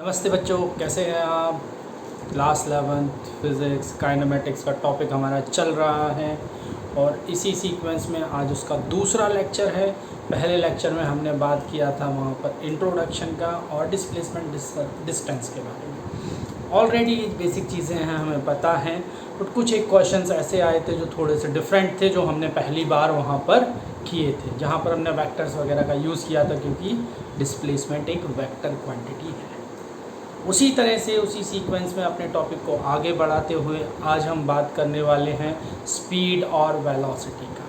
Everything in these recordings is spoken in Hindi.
नमस्ते बच्चों, कैसे हैं आप। क्लास 11 फिज़िक्स काइनेमेटिक्स का टॉपिक हमारा चल रहा है और इसी सीक्वेंस में आज उसका दूसरा लेक्चर है। पहले लेक्चर में हमने बात किया था वहाँ पर इंट्रोडक्शन का और डिस्प्लेसमेंट डिस्टेंस के बारे में। ऑलरेडी बेसिक चीज़ें हैं, हमें पता हैं, बट कुछ एक क्वेश्चंस ऐसे आए थे जो थोड़े से डिफरेंट थे, जो हमने पहली बार वहाँ पर किए थे, जहाँ पर हमने वेक्टर्स वगैरह का यूज़ किया था, क्योंकि डिस्प्लेसमेंट एक वेक्टर क्वांटिटी है। उसी तरह से उसी सीक्वेंस में अपने टॉपिक को आगे बढ़ाते हुए आज हम बात करने वाले हैं स्पीड और वेलोसिटी का।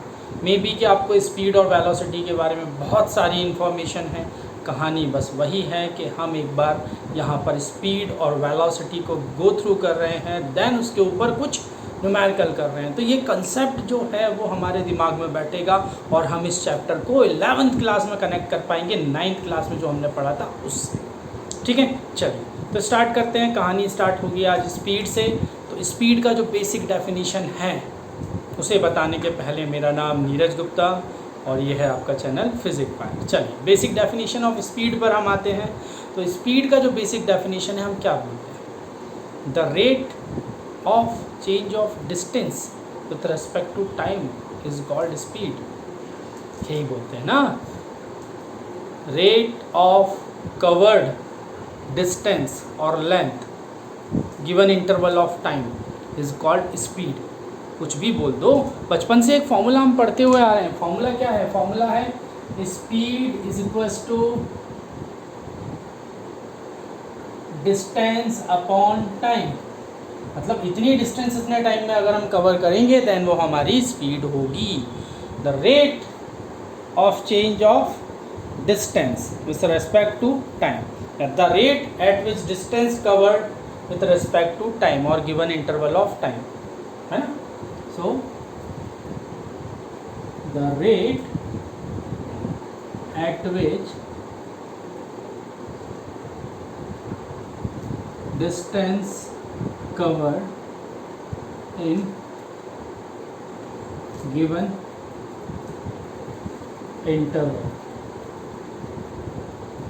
मे बी कि आपको स्पीड और वेलोसिटी के बारे में बहुत सारी इन्फॉर्मेशन है, कहानी बस वही है कि हम एक बार यहाँ पर स्पीड और वेलोसिटी को गो थ्रू कर रहे हैं, देन उसके ऊपर कुछ न्यूमेरिकल कर रहे हैं। तो ये कंसेप्ट जो है वो हमारे दिमाग में बैठेगा और हम इस चैप्टर को 11th क्लास में कनेक्ट कर पाएंगे 9th क्लास में जो हमने पढ़ा था उससे। ठीक है, चलिए तो स्टार्ट करते हैं। कहानी स्टार्ट होगी आज स्पीड से। तो स्पीड का जो बेसिक डेफिनेशन है उसे बताने के पहले, मेरा नाम नीरज गुप्ता और ये है आपका चैनल फिजिक्स फाइल। चलिए बेसिक डेफिनेशन ऑफ स्पीड पर हम आते हैं। तो स्पीड का जो बेसिक डेफिनेशन है हम क्या बोलते हैं? The rate of change of distance with respect to time is called speed. यही बोलते हैं ना, rate of covered distance or length given interval of time is called speed। कुछ भी बोल दो, बचपन से एक फॉर्मूला हम पढ़ते हुए आ रहे हैं। फॉर्मूला क्या है? फॉर्मूला है speed is equals to distance upon time. मतलब इतनी डिस्टेंस इतने टाइम में अगर हम कवर करेंगे देन वो हमारी स्पीड होगी। The rate of change of distance with respect to time, at the rate at which distance covered with respect to time or given interval of time, है ना? So the rate at which distance covered in given interval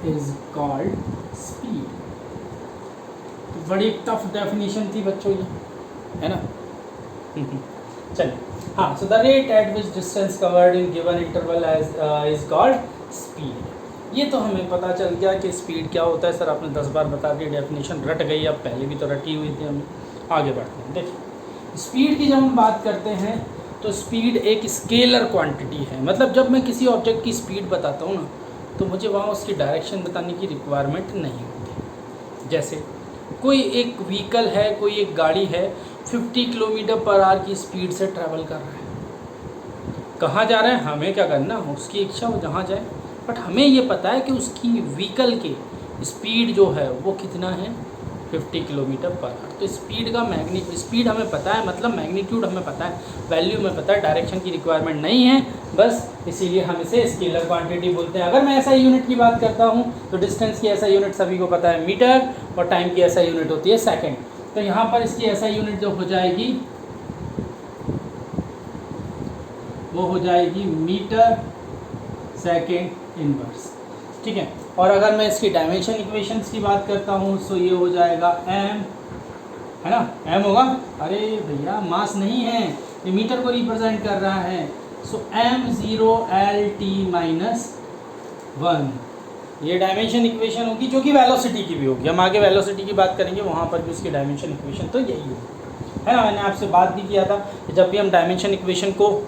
is called speed. बड़ी टफ डेफिनेशन थी बच्चों ये, है ना? चलिए, हाँ, so the rate at which distance covered in given interval is called speed. ये तो हमें पता चल गया कि स्पीड क्या होता है। सर आपने 10 बार बता दी, डेफिनेशन रट गई, अब पहले भी तो रटी हुई थी। हम आगे बढ़ते हैं। देखिए, स्पीड की जब हम बात करते हैं तो स्पीड एक स्केलर क्वांटिटी है। मतलब जब मैं किसी ऑब्जेक्ट की स्पीड बताता हूँ ना, तो मुझे वहाँ उसकी डायरेक्शन बताने की रिक्वायरमेंट नहीं होती। जैसे कोई एक व्हीकल है, कोई एक गाड़ी है, 50 किलोमीटर पर आवर की स्पीड से ट्रैवल कर रहा है। कहाँ जा रहा है हमें क्या करना, उसकी इच्छा हो जहाँ जाए, बट हमें ये पता है कि उसकी व्हीकल की स्पीड जो है वो कितना है, 50 किलोमीटर पर आवर। तो स्पीड का स्पीड हमें पता है, मतलब मैग्नीट्यूड हमें पता है, वैल्यू में पता है, डायरेक्शन की रिक्वायरमेंट नहीं है बस, इसीलिए हम इसे स्केलर क्वांटिटी बोलते हैं। अगर मैं ऐसा यूनिट की बात करता हूँ तो डिस्टेंस की ऐसा यूनिट सभी को पता है मीटर, और टाइम की ऐसा यूनिट होती है सेकेंड। तो यहाँ पर इसकी ऐसा यूनिट जो हो जाएगी वो हो जाएगी मीटर सेकेंड इनवर्स। ठीक है, और अगर मैं इसकी डायमेंशन इक्वेशंस की बात करता हूँ तो ये हो जाएगा m, है ना? m होगा, अरे भैया मास नहीं है, ये मीटर को रिप्रेजेंट कर रहा है। सो m0LT-1 ये डायमेंशन इक्वेशन होगी, जो कि वेलोसिटी की भी होगी। हम आगे वेलोसिटी की बात करेंगे, वहाँ पर भी उसकी डायमेंशन इक्वेशन तो यही होगी, है ना? मैंने आपसे बात भी किया था कि जब भी हम डायमेंशन इक्वेशन को,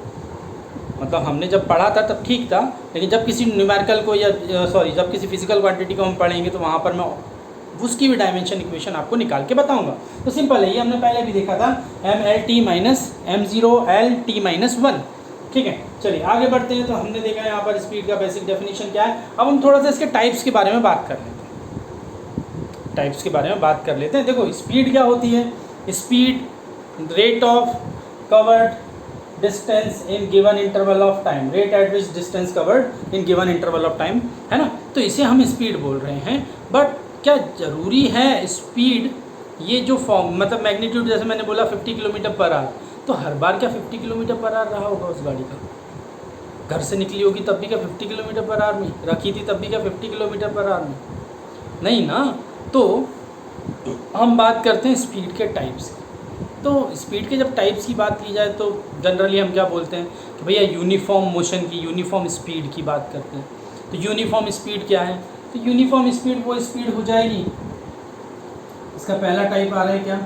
मतलब हमने जब पढ़ा था तब ठीक था, लेकिन जब किसी न्यूमेरिकल को या जब किसी फिजिकल क्वांटिटी को हम पढ़ेंगे तो वहाँ पर मैं उसकी भी डायमेंशन इक्वेशन आपको निकाल के बताऊंगा। तो सिंपल है, ये हमने पहले भी देखा था, m0LT-1। ठीक है, चलिए आगे बढ़ते हैं। तो हमने देखा यहाँ पर स्पीड का बेसिक डेफिनेशन क्या है। अब हम थोड़ा सा इसके टाइप्स के बारे में बात कर लेते हैं। देखो, स्पीड क्या होती है? Speed rate of covered distance in given interval of time, rate at which distance covered in given interval of time, है ना? तो इसे हम स्पीड बोल रहे हैं। बट क्या ज़रूरी है स्पीड, ये जो फॉर्म, मतलब मैग्नीट्यूड, जैसे मैंने बोला 50 किलोमीटर पर आवर, तो हर बार क्या 50 किलोमीटर पर आवर रहा होगा उस गाड़ी का? घर से निकली होगी तब भी क्या 50 किलोमीटर पर आवर में, रखी थी तब भी क्या 50 किलोमीटर पर आवर में? नहीं ना, तो हम बात करते हैं स्पीड के टाइप्स की। तो स्पीड के जब टाइप्स की बात की जाए तो जनरली हम क्या बोलते हैं कि भैया यूनिफॉर्म मोशन की, यूनिफॉर्म स्पीड की बात करते हैं। तो यूनिफॉर्म स्पीड क्या है? तो यूनिफॉर्म स्पीड वो स्पीड हो जाएगी, इसका पहला टाइप आ रहा है क्या,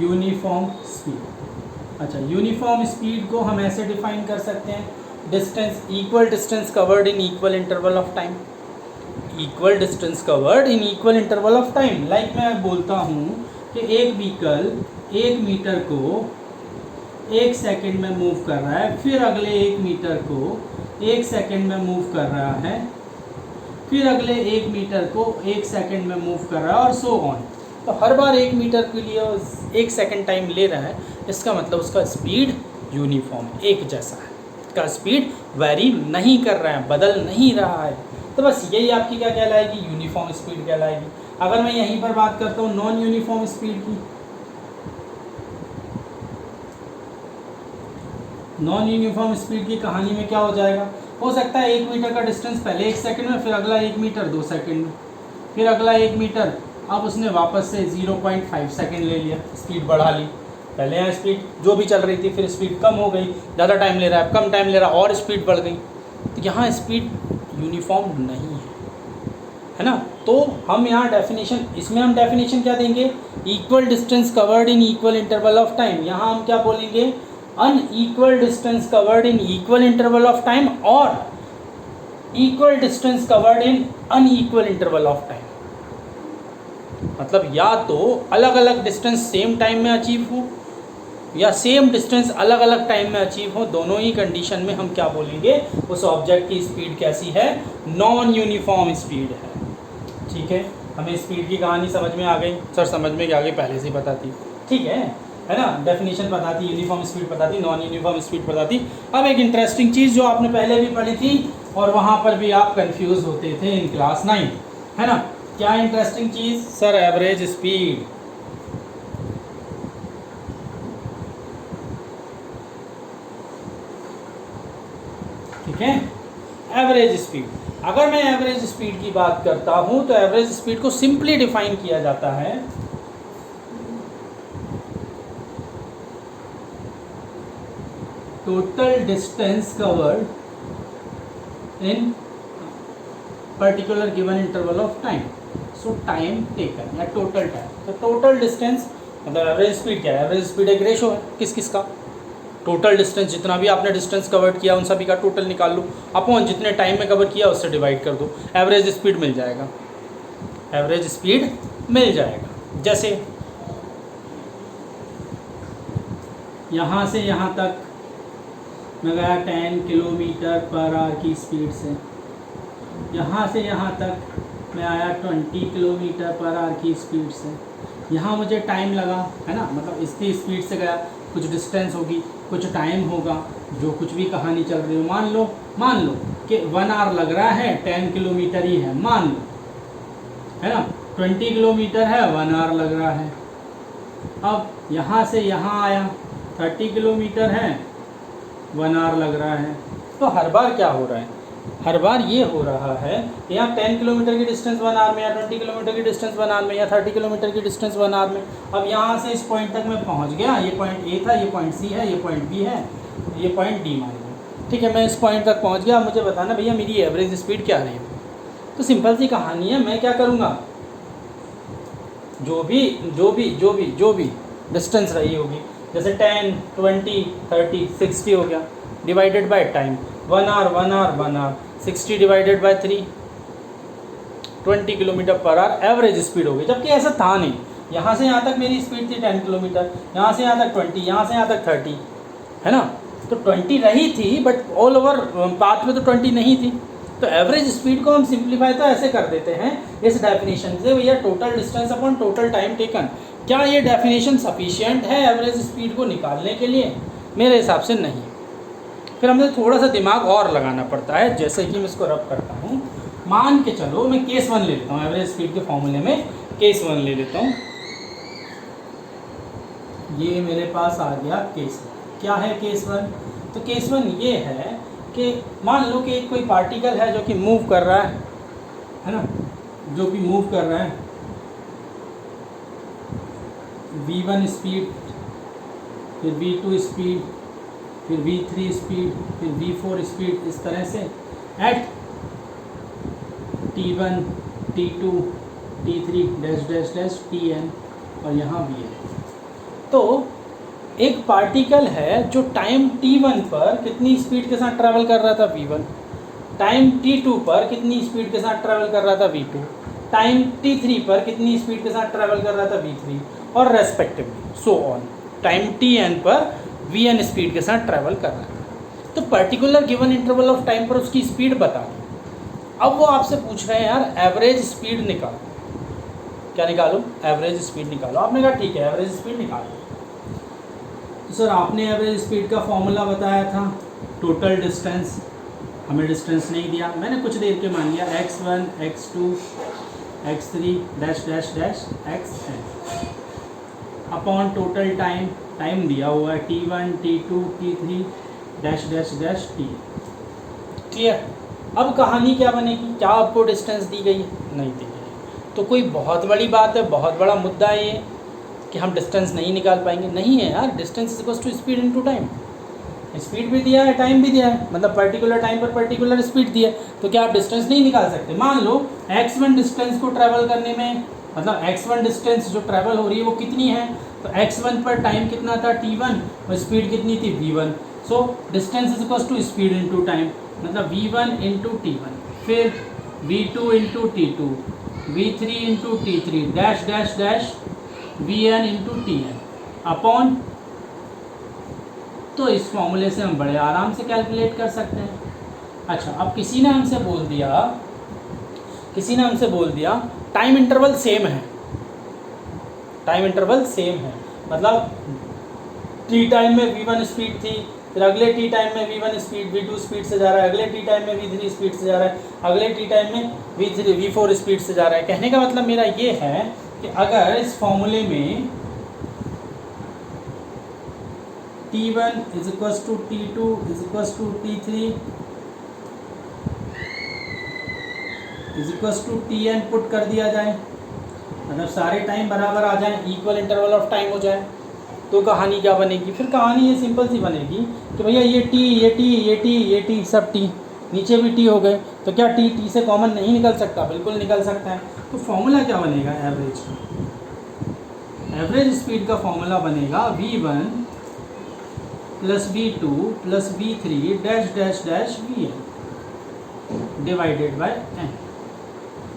यूनिफॉर्म स्पीड। अच्छा, यूनिफॉर्म स्पीड को हम ऐसे डिफाइन कर सकते हैं, distance, equal distance covered in equal interval of time. Equal distance covered in equal interval of time. Like मैं बोलता हूँ कि एक व्हीकल 1 मीटर को 1 सेकंड में मूव कर रहा है, फिर अगले 1 मीटर को 1 सेकंड में मूव कर रहा है, फिर अगले 1 मीटर को 1 सेकंड में मूव कर रहा है, और सो ऑन। तो हर बार 1 मीटर के लिए 1 सेकंड टाइम ले रहा है, इसका मतलब उसका स्पीड यूनिफॉर्म, एक जैसा है, इसका स्पीड वेरी नहीं कर रहा है, बदल नहीं रहा है। तो बस यही आपकी क्या कहलाएगी, यूनिफॉर्म स्पीड कहलाएगी। अगर मैं यहीं पर बात करता हूँ नॉन यूनिफॉर्म स्पीड की, नॉन यूनिफॉर्म स्पीड की कहानी में क्या हो जाएगा, हो सकता है 1 मीटर का डिस्टेंस पहले 1 सेकंड में, फिर अगला 1 मीटर 2 सेकंड में, फिर अगला 1 मीटर, अब उसने वापस से 0.5 सेकंड ले लिया, स्पीड बढ़ा ली। पहले यहाँ स्पीड जो भी चल रही थी, फिर स्पीड कम हो गई, ज़्यादा टाइम ले रहा है, कम टाइम ले रहा है, और स्पीड बढ़ गई। तो यहाँ स्पीड यूनिफॉर्म नहीं है ना। तो हम यहाँ डेफिनेशन, इसमें हम डेफिनेशन क्या देंगे, equal distance covered in equal interval of time. यहाँ हम क्या बोलेंगे, unequal distance covered in equal interval of time, और equal distance covered in unequal interval of time. मतलब या तो अलग अलग डिस्टेंस सेम टाइम में अचीव हो, या सेम डिस्टेंस अलग अलग टाइम में अचीव हो, दोनों ही कंडीशन में हम क्या बोलेंगे, उस ऑब्जेक्ट की स्पीड कैसी है, नॉन यूनिफॉर्म स्पीड है। ठीक है, हमें स्पीड की कहानी समझ में आ गई। सर समझ में क्या आ गई, पहले से ही पता थी, ठीक है ना। डेफिनेशन पता थी, यूनिफॉर्म स्पीड पता थी, नॉन यूनिफॉर्म स्पीड पता थी। अब एक इंटरेस्टिंग चीज़ जो आपने पहले भी पढ़ी थी और वहाँ पर भी आप कंफ्यूज होते थे इन क्लास 9, है ना। क्या इंटरेस्टिंग चीज़, सर एवरेज स्पीड। ठीक है, एवरेज स्पीड। अगर मैं एवरेज स्पीड की बात करता हूं तो एवरेज स्पीड को सिंपली डिफाइन किया जाता है total distance covered in particular given interval of time, so time taken या टोटल टाइम। तो टोटल डिस्टेंस मतलब एवरेज स्पीड क्या है, एवरेज स्पीड एक रेशो है किस किस का, टोटल डिस्टेंस, जितना भी आपने डिस्टेंस कवर किया उन सभी का टोटल निकाल लो, अपॉन जितने टाइम में कवर किया उससे डिवाइड कर दो, एवरेज स्पीड मिल जाएगा, एवरेज स्पीड मिल जाएगा। जैसे यहाँ से यहाँ तक मैं गया 10 किलोमीटर पर आवर की स्पीड से, यहाँ से यहाँ तक मैं आया 20 किलोमीटर पर आवर की स्पीड से। यहाँ मुझे टाइम लगा, है ना, मतलब इतनी स्पीड से गया, कुछ डिस्टेंस होगी, कुछ टाइम होगा, जो कुछ भी कहानी चल रही हो, मान लो कि 1 आवर लग रहा है, 10 किलोमीटर ही है, मान लो, है ना, 20 किलोमीटर है, 1 आवर लग रहा है। अब यहाँ से यहाँ आया 30 किलोमीटर है, 1 आवर लग रहा है। तो हर बार क्या हो रहा है, हर बार ये हो रहा है कि यहाँ 10 किलोमीटर की डिस्टेंस 1 आवर में, या 20 किलोमीटर की डिस्टेंस 1 आवर में, या 30 किलोमीटर की डिस्टेंस 1 आवर में। अब यहाँ से इस पॉइंट तक मैं पहुँच गया, ये पॉइंट ए था, ये पॉइंट सी है, ये पॉइंट बी है, ये पॉइंट डी मान लो, ठीक है। मैं इस पॉइंट तक पहुँच गया, मुझे बताना भैया मेरी एवरेज स्पीड क्या रही है। तो सिंपल सी कहानी है, मैं क्या करूँगा, जो भी डिस्टेंस रही होगी, जैसे 10, 20, 30, 60 हो गया, divided by time, 1 hour, 60 divided by 3, 20 kilometre per hour average speed हो गई। जबकि ऐसा था नहीं, यहाँ से यहाँ तक मेरी स्पीड थी 10 किलोमीटर, यहाँ से यहाँ तक 20, यहाँ से यहाँ तक 30, है ना। तो 20 रही थी, बट ऑल ओवर पाथ में तो 20 नहीं थी। तो एवरेज स्पीड को हम सिंप्लीफाई तो ऐसे कर देते हैं इस डेफिनेशन से, भैया total distance upon total time taken. क्या ये डेफिनेशन सफिशिएंट है एवरेज स्पीड को निकालने के लिए? मेरे हिसाब से नहीं। फिर हमें थोड़ा सा दिमाग और लगाना पड़ता है, जैसे कि मैं इसको रब करता हूँ। मान के चलो मैं केस 1 ले लेता हूँ, एवरेज स्पीड के फॉर्मूले में केस 1 ले लेता हूँ। ये मेरे पास आ गया केस 1। क्या है केस 1? तो केस 1 ये है कि मान लो कि कोई पार्टिकल है जो कि मूव कर रहा है ना, जो भी मूव कर रहा है v1 स्पीड, फिर v2 स्पीड, फिर v3 स्पीड, फिर v4 स्पीड, इस तरह से at t1 t2 t3 dash dash dash tn और यहाँ भी है। तो एक पार्टिकल है जो टाइम t1 पर कितनी स्पीड के साथ ट्रैवल कर रहा था v1, टाइम t2 पर कितनी स्पीड के साथ ट्रैवल कर रहा था v2, टाइम t3 पर कितनी स्पीड के साथ ट्रैवल कर रहा था v3 और respectively so on time tn पर vn स्पीड के साथ ट्रैवल कर रहा था। तो particular given interval of time पर उसकी स्पीड बता दो। अब वो आपसे पूछ रहे हैं यार एवरेज स्पीड निकालो। क्या निकालो? एवरेज स्पीड निकालो। आपने कहा ठीक है एवरेज स्पीड निकालो। तो सर आपने एवरेज स्पीड का फॉर्मूला बताया था टोटल डिस्टेंस, हमें डिस्टेंस नहीं दिया, मैंने कुछ देर के मान लिया x1 x2 x3 dash dash dash xn upon total time, time दिया हुआ है t1 t2 t3 dash dash dash t। Clear? अब कहानी क्या बनेगी? क्या आपको डिस्टेंस दी गई है? नहीं दी गई। तो कोई बहुत बड़ी बात है, बहुत बड़ा मुद्दा है ये कि हम डिस्टेंस नहीं निकाल पाएंगे? नहीं है यार, distance is equals to speed into time. Speed भी दिया है, टाइम भी दिया है, मतलब पर्टिकुलर टाइम पर पर्टिकुलर स्पीड दिया है, तो क्या आप डिस्टेंस नहीं निकाल सकते? मान लो x1 डिस्टेंस को ट्रैवल करने में, मतलब x1 डिस्टेंस जो ट्रैवल हो रही है वो कितनी है, तो x1 पर टाइम कितना था t1 और स्पीड कितनी थी v1। So distance is equals to speed into time, मतलब v1 इंटू t1, फिर v2 into t2, v3 into t3 dash dash dash vn into tn upon. तो इस फॉर्मूले से हम बड़े आराम से कैलकुलेट कर सकते हैं। अच्छा, अब किसी ने हमसे बोल दिया टाइम इंटरवल सेम है, टाइम इंटरवल सेम है, मतलब टी टाइम में v1 स्पीड थी, फिर अगले टी टाइम में v1 स्पीड v2 स्पीड से जा रहा है, अगले टी टाइम में v3 स्पीड से जा रहा है, अगले टी टाइम में v4 स्पीड से जा रहा है। कहने का मतलब मेरा ये है कि अगर इस फॉर्मूले में t1 is equals to t2 is equals to t3 is equals to tn put कर दिया जाए, मतलब सारे टाइम बराबर आ जाए, इक्वल इंटरवल ऑफ टाइम हो जाए, तो कहानी क्या बनेगी? फिर कहानी ये सिंपल सी बनेगी कि भैया ये t ये t ये t ये t सब t, नीचे भी t हो गए, तो क्या t से कॉमन नहीं निकल सकता? बिल्कुल निकल सकता है। तो फॉर्मूला क्या बनेगा एवरेज का? एवरेज स्पीड का फॉर्मूला बनेगा v1 plus v2 plus v3 dash dash dash vn divided by n।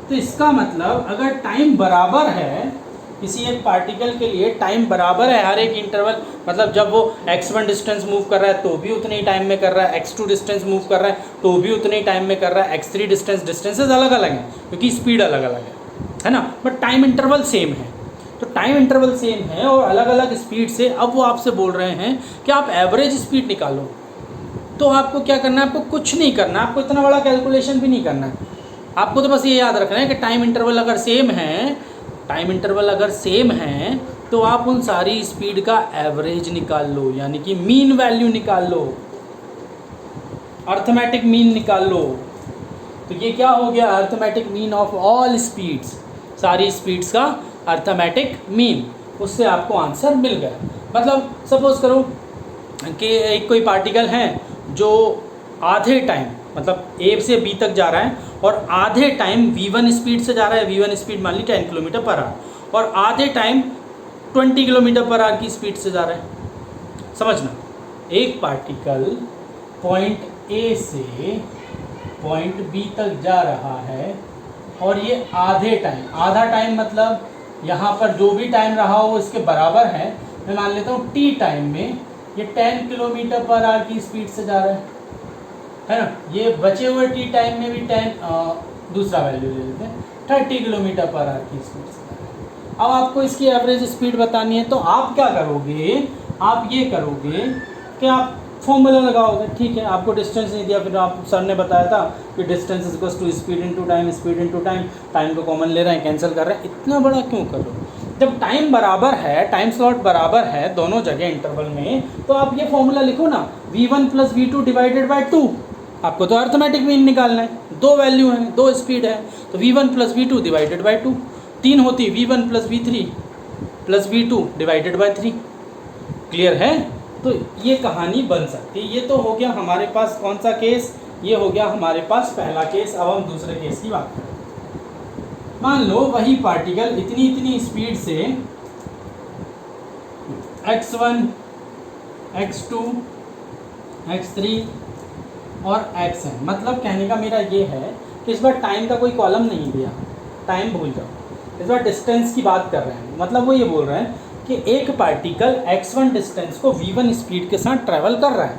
तो इसका मतलब अगर टाइम बराबर है, किसी एक पार्टिकल के लिए टाइम बराबर है हर एक इंटरवल, मतलब जब वो x1 डिस्टेंस मूव कर रहा है तो भी उतने ही टाइम में कर रहा है, x2 डिस्टेंस मूव कर रहा है तो भी उतने ही टाइम में कर रहा है, x3 डिस्टेंसेज अलग अलग हैं क्योंकि स्पीड अलग अलग है ना, बट टाइम इंटरवल सेम है। तो टाइम इंटरवल सेम है और अलग अलग स्पीड से, अब वो आपसे बोल रहे हैं कि आप एवरेज स्पीड निकालो। तो आपको क्या करना है? आपको कुछ नहीं करना, आपको इतना बड़ा कैलकुलेशन भी नहीं करना है, आपको तो बस ये याद रखना है कि टाइम इंटरवल अगर सेम है, टाइम इंटरवल अगर सेम है तो आप उन सारी स्पीड का एवरेज निकाल लो, यानी कि मीन वैल्यू निकाल लो, अर्थमेटिक मीन निकाल लो। तो ये क्या हो गया? Arithmetic mean of all speeds, सारी स्पीड्स का अर्थमेटिक मीन, उससे आपको आंसर मिल गया। मतलब सपोज करो कि एक कोई पार्टिकल है जो आधे टाइम, मतलब ए से बी तक जा रहा है और आधे टाइम v1 स्पीड से जा रहा है, v1 स्पीड मान ली 10 किलोमीटर पर आवर, और आधे टाइम 20 किलोमीटर पर आवर की स्पीड से जा रहा है। समझना, एक पार्टिकल पॉइंट ए से पॉइंट बी तक जा रहा है और ये आधे टाइम, आधा टाइम मतलब यहाँ पर जो भी टाइम रहा हो इसके बराबर है, मैं मान लेता हूँ टी टाइम में ये 10 किलोमीटर पर आवर की स्पीड से जा रहा है ना। ये बचे हुए टी टाइम में भी 10 दूसरा वैल्यू ले लेते हैं 30 किलोमीटर पर आवर की स्पीड से जा रहा है। अब आपको इसकी एवरेज स्पीड बतानी है, तो आप क्या करोगे? आप ये करोगे कि आप फॉर्मूला लगाओगे। ठीक है, आपको डिस्टेंस नहीं दिया, फिर आप सर ने बताया था कि distance is equals to speed into time, speed into time, time को कॉमन ले रहे हैं, कैंसिल कर रहे हैं। इतना बड़ा क्यों कर रहे हो? जब टाइम बराबर है, टाइम स्लॉट बराबर है दोनों जगह इंटरवल में, तो आप ये फॉर्मूला लिखो ना, v1 plus v2 divided by 2। आपको तो अर्थमेटिक मीन निकालना है, दो वैल्यू हैं, दो स्पीड है, तो v1 plus v2 divided by 2, 3 होती v1 plus v3 plus v2 divided by 3। Clear है? तो ये कहानी बन सकती है। ये तो हो गया हमारे पास कौन सा केस, ये हो गया हमारे पास पहला केस। अब हम दूसरे केस की बात करें। मान लो वही पार्टिकल इतनी स्पीड से x1 x2 x3 और xn, मतलब कहने का मेरा ये है कि इस बार टाइम का कोई कॉलम नहीं दिया, टाइम भूल जाओ, इस बार डिस्टेंस की बात कर रहे हैं। मतलब वो ये बोल रहे हैं कि एक पार्टिकल x1 डिस्टेंस को v1 स्पीड के साथ ट्रैवल कर रहा है,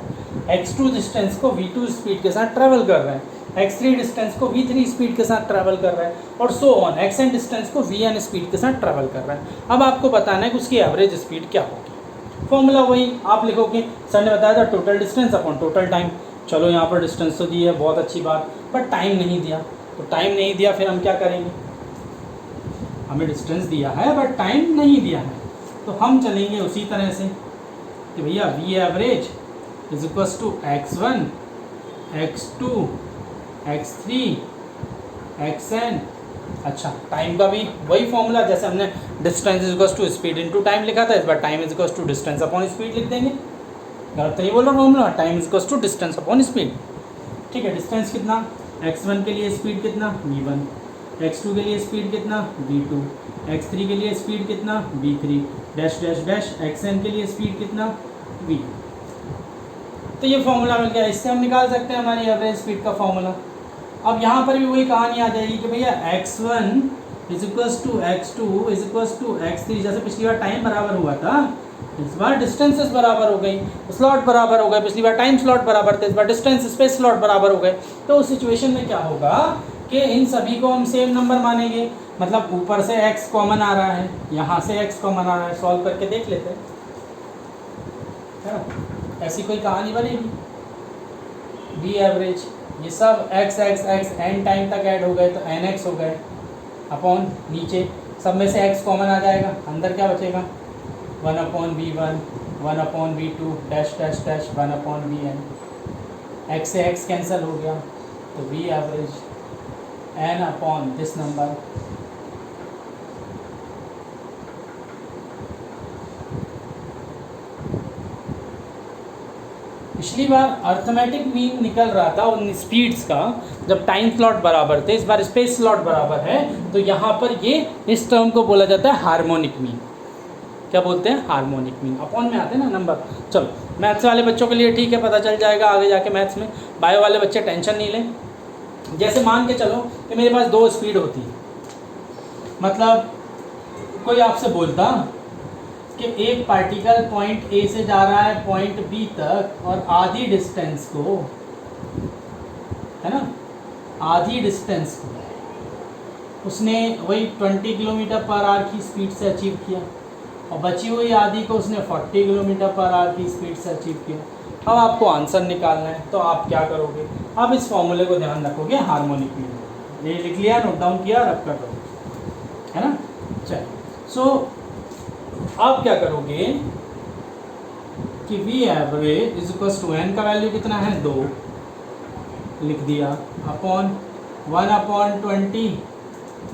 x2 डिस्टेंस को v2 स्पीड के साथ ट्रैवल कर रहा है, x3 डिस्टेंस को v3 स्पीड के साथ ट्रैवल कर रहा है, और सो ऑन xn डिस्टेंस को vn स्पीड के साथ ट्रैवल कर रहा है। अब आपको बताना है कि उसकी एवरेज स्पीड क्या होगी। फॉर्मूला वही आप लिखोगे, सर ने बताया था total distance upon total time. चलो यहाँ पर डिस्टेंस तो दी है, बहुत अच्छी बात, पर टाइम नहीं दिया। तो टाइम नहीं दिया फिर हम क्या करेंगे, हमें डिस्टेंस दिया है बट टाइम नहीं दिया है, तो हम चलेंगे उसी तरह से कि भैया v average is equals to x1 x2 x3 xn। अच्छा, टाइम का भी वही फॉर्मूला, जैसे हमने distance is equals to speed into time लिखा था, इस बार time is equals to distance upon speed लिख देंगे। गलत तो नहीं बोल रहा formula, time is equals to distance upon speed. ठीक है, डिस्टेंस कितना, x1 के लिए स्पीड कितना v1, x2 के लिए स्पीड कितना v2, x3 के लिए स्पीड कितना v3 dash dash dash, xn के लिए स्पीड कितना v। तो ये फॉर्मूला मिल गया, इससे हम निकाल सकते हैं हमारी एवरेज स्पीड का फॉर्मूला। अब यहाँ पर भी वही कहानी आ जाएगी कि भैया x1 is equals to x2 is equals to x3, जैसे पिछली बार टाइम बराबर हुआ था, इस बार डिस्टेंसेस बराबर हो गई, स्लॉट बराबर हो गए। पिछली बार टाइम स्लॉट बराबर थे, इस बार डिस्टेंस स्पेस स्लॉट बराबर हो गए। तो उस सिचुएशन में क्या होगा कि इन सभी को हम सेम नंबर मानेंगे, मतलब ऊपर से x कॉमन आ रहा है, यहाँ से x कॉमन आ रहा है, सॉल्व करके देख लेते हैं, है ना? ऐसी कोई कहानी बनेगी। v एवरेज, ये सब x x x n time तक ऐड हो गए तो nx हो गए, अपॉन नीचे सब में से x कॉमन आ जाएगा, अंदर क्या बचेगा 1 upon v1 1 upon v2 dash dash dash 1 upon vn। x से x कैंसिल हो गया, तो v average n upon this number. पिछली बार अर्थमेटिक मीन निकल रहा था उन स्पीड्स का जब टाइम स्लॉट बराबर थे, इस बार स्पेस स्लॉट बराबर है, तो यहाँ पर ये इस टर्म को बोला जाता है हार्मोनिक मीन। क्या बोलते हैं, हार्मोनिक मीन। अपॉन में आते हैं ना नंबर। चलो, मैथ्स वाले बच्चों के लिए ठीक है, पता चल जाएगा आगे जाके मैथ्स में। बायो वाले बच्चे टेंशन नहीं लें। जैसे मान के चलो कि मेरे पास दो स्पीड होती है, मतलब कोई आपसे बोलता कि एक पार्टिकल पॉइंट ए से जा रहा है पॉइंट बी तक, और आधी डिस्टेंस को, है ना, आधी डिस्टेंस को उसने वही 20 किलोमीटर पर आवर की स्पीड से अचीव किया, और बची हुई आधी को उसने 40 किलोमीटर पर आवर की स्पीड से अचीव किया। अब आपको आंसर निकालना है, तो आप क्या करोगे, आप इस फॉर्मूले को ध्यान रखोगे, हार्मोनिक मीन। ये लिख लिया, नोट डाउन किया, रख कर दो, है ना। चलिए, सो आप क्या करोगे कि v average is equal to n का वैल्यू कितना है 2 लिख दिया, अपॉन 1 अपॉन 20।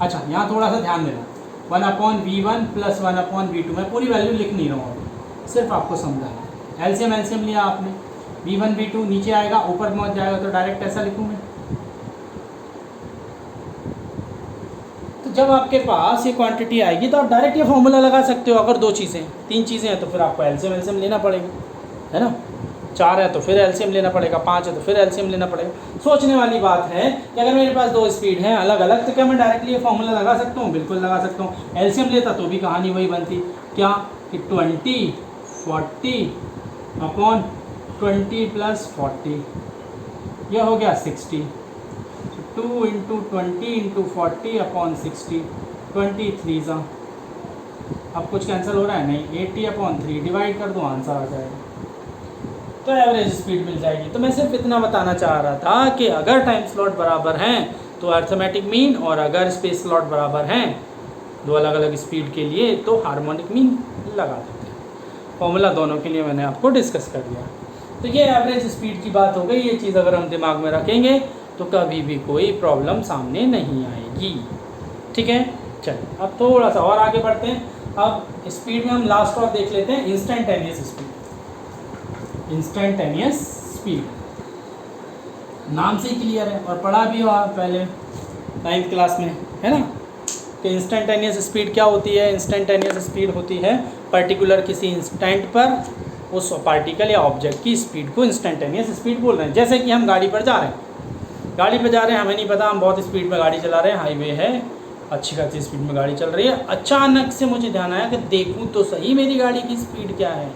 अच्छा, यहाँ थोड़ा सा ध्यान देना, 1 upon v1 plus 1 upon v2। मैं पूरी वैल्यू लिख नहीं रहा हूँ, सिर्फ आपको समझाना। एलसीएम लिया आपने, v1 v2 नीचे आएगा ऊपर पहुँच जाएगा, तो डायरेक्ट ऐसा लिखूँ मैं। जब आपके पास ये क्वांटिटी आएगी तो आप डायरेक्ट ये फॉर्मूला लगा सकते हो। अगर दो चीज़ें, तीन चीज़ें हैं तो फिर आपको एलसीएम लेना पड़ेगा, है ना। 4 है तो फिर एलसीएम लेना पड़ेगा, 5 है तो फिर एलसीएम लेना पड़ेगा। सोचने वाली बात है कि अगर मेरे पास दो स्पीड हैं अलग अलग, तो क्या मैं डायरेक्टली ये फॉर्मूला लगा सकता हूँ? बिल्कुल लगा सकता हूँ। एलसीएम लेता तो भी कहानी वही बनती, क्या कि 20 40 अपॉन 20 प्लस 40, यह हो गया 60। 2 इंटू 20 इंटू 40 अपॉन 60, 23 ज़ा। अब कुछ कैंसिल हो रहा है? नहीं। 80 अपॉन 3 डिवाइड कर दो, आंसर आ जाएगा, तो एवरेज स्पीड मिल जाएगी। तो मैं सिर्फ इतना बताना चाह रहा था कि अगर टाइम स्लॉट बराबर हैं तो अर्थमेटिक मीन, और अगर स्पेस स्लॉट बराबर हैं दो अलग अलग स्पीड के लिए तो हार्मोनिक मीन लगा देते हैं। फॉर्मूला दोनों के लिए मैंने आपको डिस्कस कर दिया। तो ये एवरेज स्पीड की बात हो गई। ये चीज़ अगर हम दिमाग में रखेंगे तो कभी भी कोई प्रॉब्लम सामने नहीं आएगी। ठीक है, चलिए अब थोड़ा सा और आगे बढ़ते हैं। अब स्पीड में हम लास्ट और देख लेते हैं इंस्टेंटेनियस स्पीड। इंस्टेंटेनियस स्पीड नाम से ही क्लियर है और पढ़ा भी हो आप पहले 9th क्लास में, है ना, कि इंस्टेंटेनियस स्पीड क्या होती है। इंस्टेंटेनियस स्पीड होती है पर्टिकुलर किसी इंस्टेंट पर उस पार्टिकल या ऑब्जेक्ट की स्पीड को इंस्टेंटेनियस स्पीड बोल रहे हैं। जैसे कि हम गाड़ी पर जा रहे हैं, हमें नहीं पता, हम बहुत स्पीड में गाड़ी चला रहे हैं, हाईवे है, अच्छी खासी स्पीड में गाड़ी चल रही है, अचानक से मुझे ध्यान आया कि देखूं तो सही मेरी गाड़ी की स्पीड क्या है।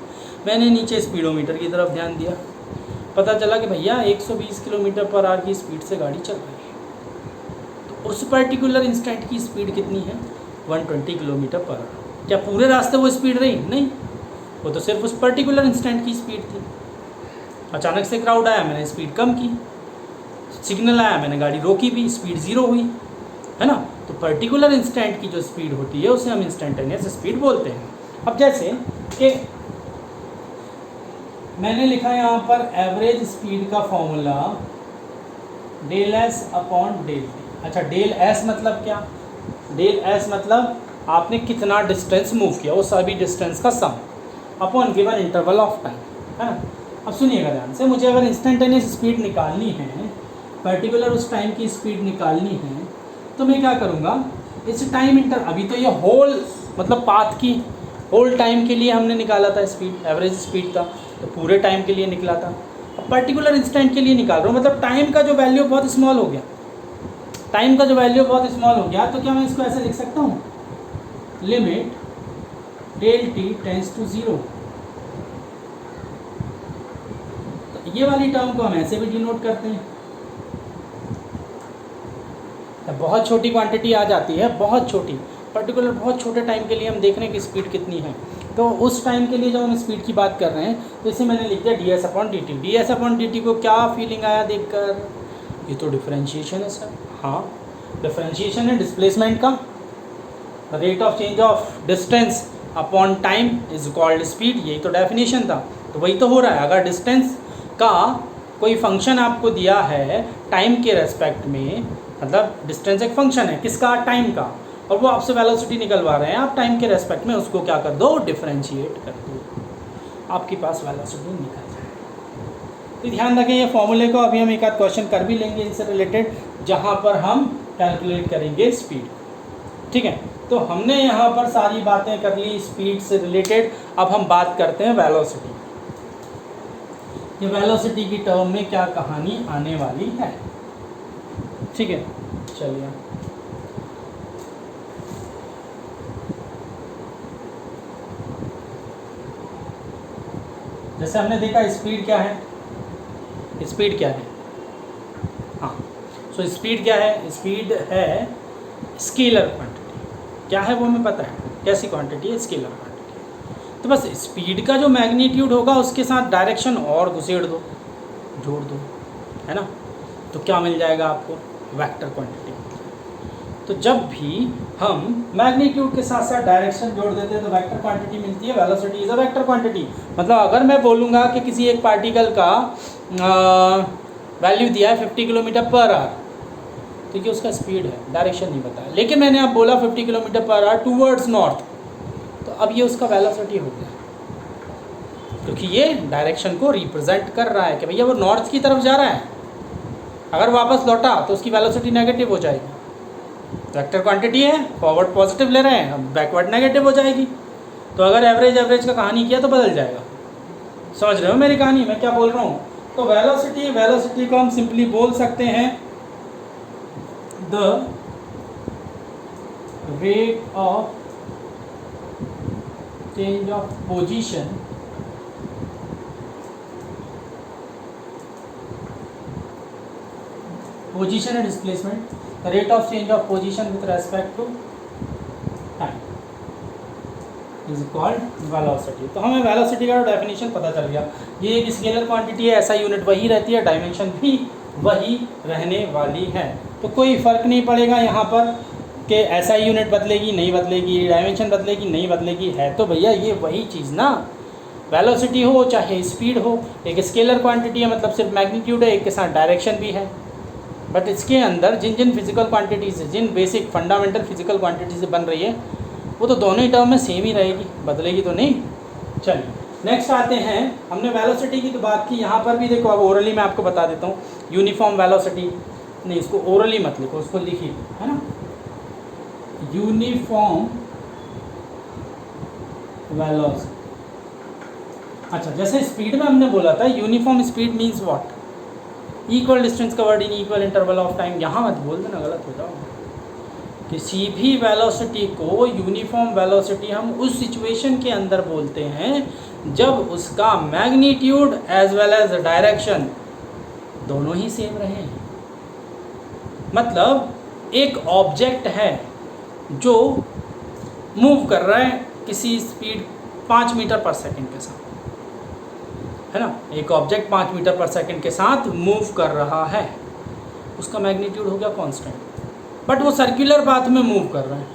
मैंने नीचे स्पीडोमीटर की तरफ ध्यान दिया, पता चला कि भैया 120 किलोमीटर पर आवर की स्पीड से गाड़ी चल रही है। तो उस पर्टिकुलर इंस्टेंट की स्पीड कितनी है? 120 किलोमीटर पर आवर। क्या पूरे रास्ते वो स्पीड रही? नहीं, वो तो सिर्फ उस पर्टिकुलर इंस्टेंट की स्पीड थी। अचानक से क्राउड आया, मैंने स्पीड कम की, सिग्नल आया, मैंने गाड़ी रोकी भी, स्पीड ज़ीरो हुई, है ना। तो पर्टिकुलर इंस्टेंट की जो स्पीड होती है उसे हम इंस्टेंटेनियस स्पीड बोलते हैं। अब जैसे कि मैंने लिखा यहाँ पर एवरेज स्पीड का formula del S upon del T. अच्छा, डेल एस मतलब क्या? डेल एस मतलब आपने कितना डिस्टेंस मूव किया, वो सभी डिस्टेंस का सम upon given interval of time, है ना। अब सुनिएगा ध्यान से, मुझे अगर इंस्टेंटेनियस स्पीड निकालनी है, पर्टिकुलर उस टाइम की स्पीड निकालनी है, तो मैं क्या करूँगा, इस टाइम अभी तो ये होल मतलब पाथ की होल टाइम के लिए हमने निकाला था स्पीड, एवरेज स्पीड था, तो पूरे टाइम के लिए निकला था। अब पर्टिकुलर इंस्टेंट के लिए निकाल रहा हूँ, मतलब टाइम का जो वैल्यू बहुत स्मॉल हो गया, तो क्या मैं इसको ऐसे लिख सकता हूँ, limit del T tends to 0। तो ये वाली टर्म को हम ऐसे भी डिनोट करते हैं। बहुत छोटी क्वांटिटी आ जाती है, बहुत छोटी, पर्टिकुलर बहुत छोटे टाइम के लिए हम देख रहे हैं कि स्पीड कितनी है, तो उस टाइम के लिए जब हम स्पीड की बात कर रहे हैं तो इसे मैंने लिख दिया D S upon D T. D S upon D T को क्या फीलिंग आया देखकर? ये तो डिफरेंशिएशन है सर। हाँ, डिफरेंशिएशन है डिस्प्लेसमेंट का। Rate of change of distance upon time is called speed, यही तो डेफिनेशन था। तो वही तो हो रहा है, अगर डिस्टेंस का कोई फंक्शन आपको दिया है टाइम के रेस्पेक्ट में, मतलब डिस्टेंस एक फंक्शन है किसका? टाइम का, और वो आपसे वेलोसिटी निकलवा रहे हैं, आप टाइम के रेस्पेक्ट में उसको क्या कर दो? डिफरेंशिएट कर दो, आपके पास वेलोसिटी निकल जाए। तो ध्यान रखें ये फॉर्मूले को, अभी हम एक आध क्वेश्चन कर भी लेंगे इनसे रिलेटेड, जहाँ पर हम कैलकुलेट करेंगे स्पीड। ठीक है, तो हमने यहाँ पर सारी बातें कर ली स्पीड से रिलेटेड। अब हम बात करते हैं वेलोसिटी। ये वेलोसिटी की टर्म में क्या कहानी आने वाली है। ठीक है, चलिए जैसे हमने देखा स्पीड क्या है, हाँ, सो स्पीड क्या है? स्पीड है स्केलर क्वांटिटी। क्या है वो हमें पता है, कैसी क्वांटिटी है? Scalar quantity. तो बस स्पीड का जो मैग्नीट्यूड होगा उसके साथ डायरेक्शन और घुसेड़ दो, जोड़ दो, है ना, तो क्या मिल जाएगा आपको? Vector quantity. तो जब भी हम मैग्नीट्यूड के साथ साथ डायरेक्शन जोड़ देते हैं तो वेक्टर क्वांटिटी मिलती है। Velocity is a vector quantity. मतलब अगर मैं बोलूँगा कि किसी एक पार्टिकल का वैल्यू दिया है 50 किलोमीटर पर आवर, तो ये उसका स्पीड है, डायरेक्शन नहीं बताया। लेकिन मैंने अब बोला 50 kilometre per our towards north, तो अब ये उसका वेलोसिटी हो गया, क्योंकि ये डायरेक्शन को रिप्रेजेंट कर रहा है कि भैया वो नॉर्थ की तरफ जा रहा है। अगर वापस लौटा तो उसकी वेलोसिटी नेगेटिव हो जाएगी। वेक्टर क्वांटिटी है, फॉरवर्ड पॉजिटिव ले रहे हैं, अब बैकवर्ड नेगेटिव हो जाएगी। तो अगर एवरेज का कहानी किया तो बदल जाएगा। समझ रहे हो मेरी कहानी, मैं क्या बोल रहा हूँ? तो वेलोसिटी को हम सिंपली बोल सकते हैं the rate of change of position and displacement, the rate of change of position with respect to time is called velocity। तो हमें वेलोसिटी का डेफिनेशन पता चल गया। ये एक स्केलर क्वांटिटी है, ऐसा यूनिट वही रहती है, डायमेंशन भी वही रहने वाली है। तो कोई फ़र्क नहीं पड़ेगा यहाँ पर कि ऐसा यूनिट बदलेगी नहीं बदलेगी, डायमेंशन बदलेगी नहीं बदलेगी, है तो भैया ये वही चीज़ ना। वेलोसिटी हो चाहे स्पीड हो, एक स्केलर क्वांटिटी है, मतलब सिर्फ मैग्नीट्यूड है, एक के साथ डायरेक्शन भी है। बट इसके अंदर जिन जिन फिजिकल क्वांटिटी से, जिन बेसिक फंडामेंटल फिजिकल क्वांटिटी से बन रही है, वो तो दोनों ही टर्म में सेम ही रहेगी, बदलेगी तो नहीं। चलिए नेक्स्ट आते हैं, हमने वेलोसिटी की तो बात की, यहाँ पर भी देखो अब ओरली मैं आपको बता देता हूँ। यूनिफॉर्म वेलोसिटी, नहीं इसको ओरली मत लिखो, उसको लिखिए, है ना। यूनिफॉर्म वेलोसिटी, अच्छा जैसे स्पीड में हमने बोला था uniform speed means what, equal distance covered in equal interval of time. यहाँ मत बोल देना, गलत हो जाओ। किसी भी वेलोसिटी को यूनिफॉर्म वेलोसिटी हम उस सिचुएशन के अंदर बोलते हैं जब उसका magnitude as well as direction दोनों ही सेम रहे। मतलब एक ऑब्जेक्ट है जो मूव कर रहा है किसी स्पीड 5 मीटर पर सेकंड के साथ, है ना। एक ऑब्जेक्ट 5 मीटर पर सेकंड के साथ मूव कर रहा है, उसका मैग्नीट्यूड हो गया कांस्टेंट, बट वो सर्कुलर पाथ में मूव कर रहा है।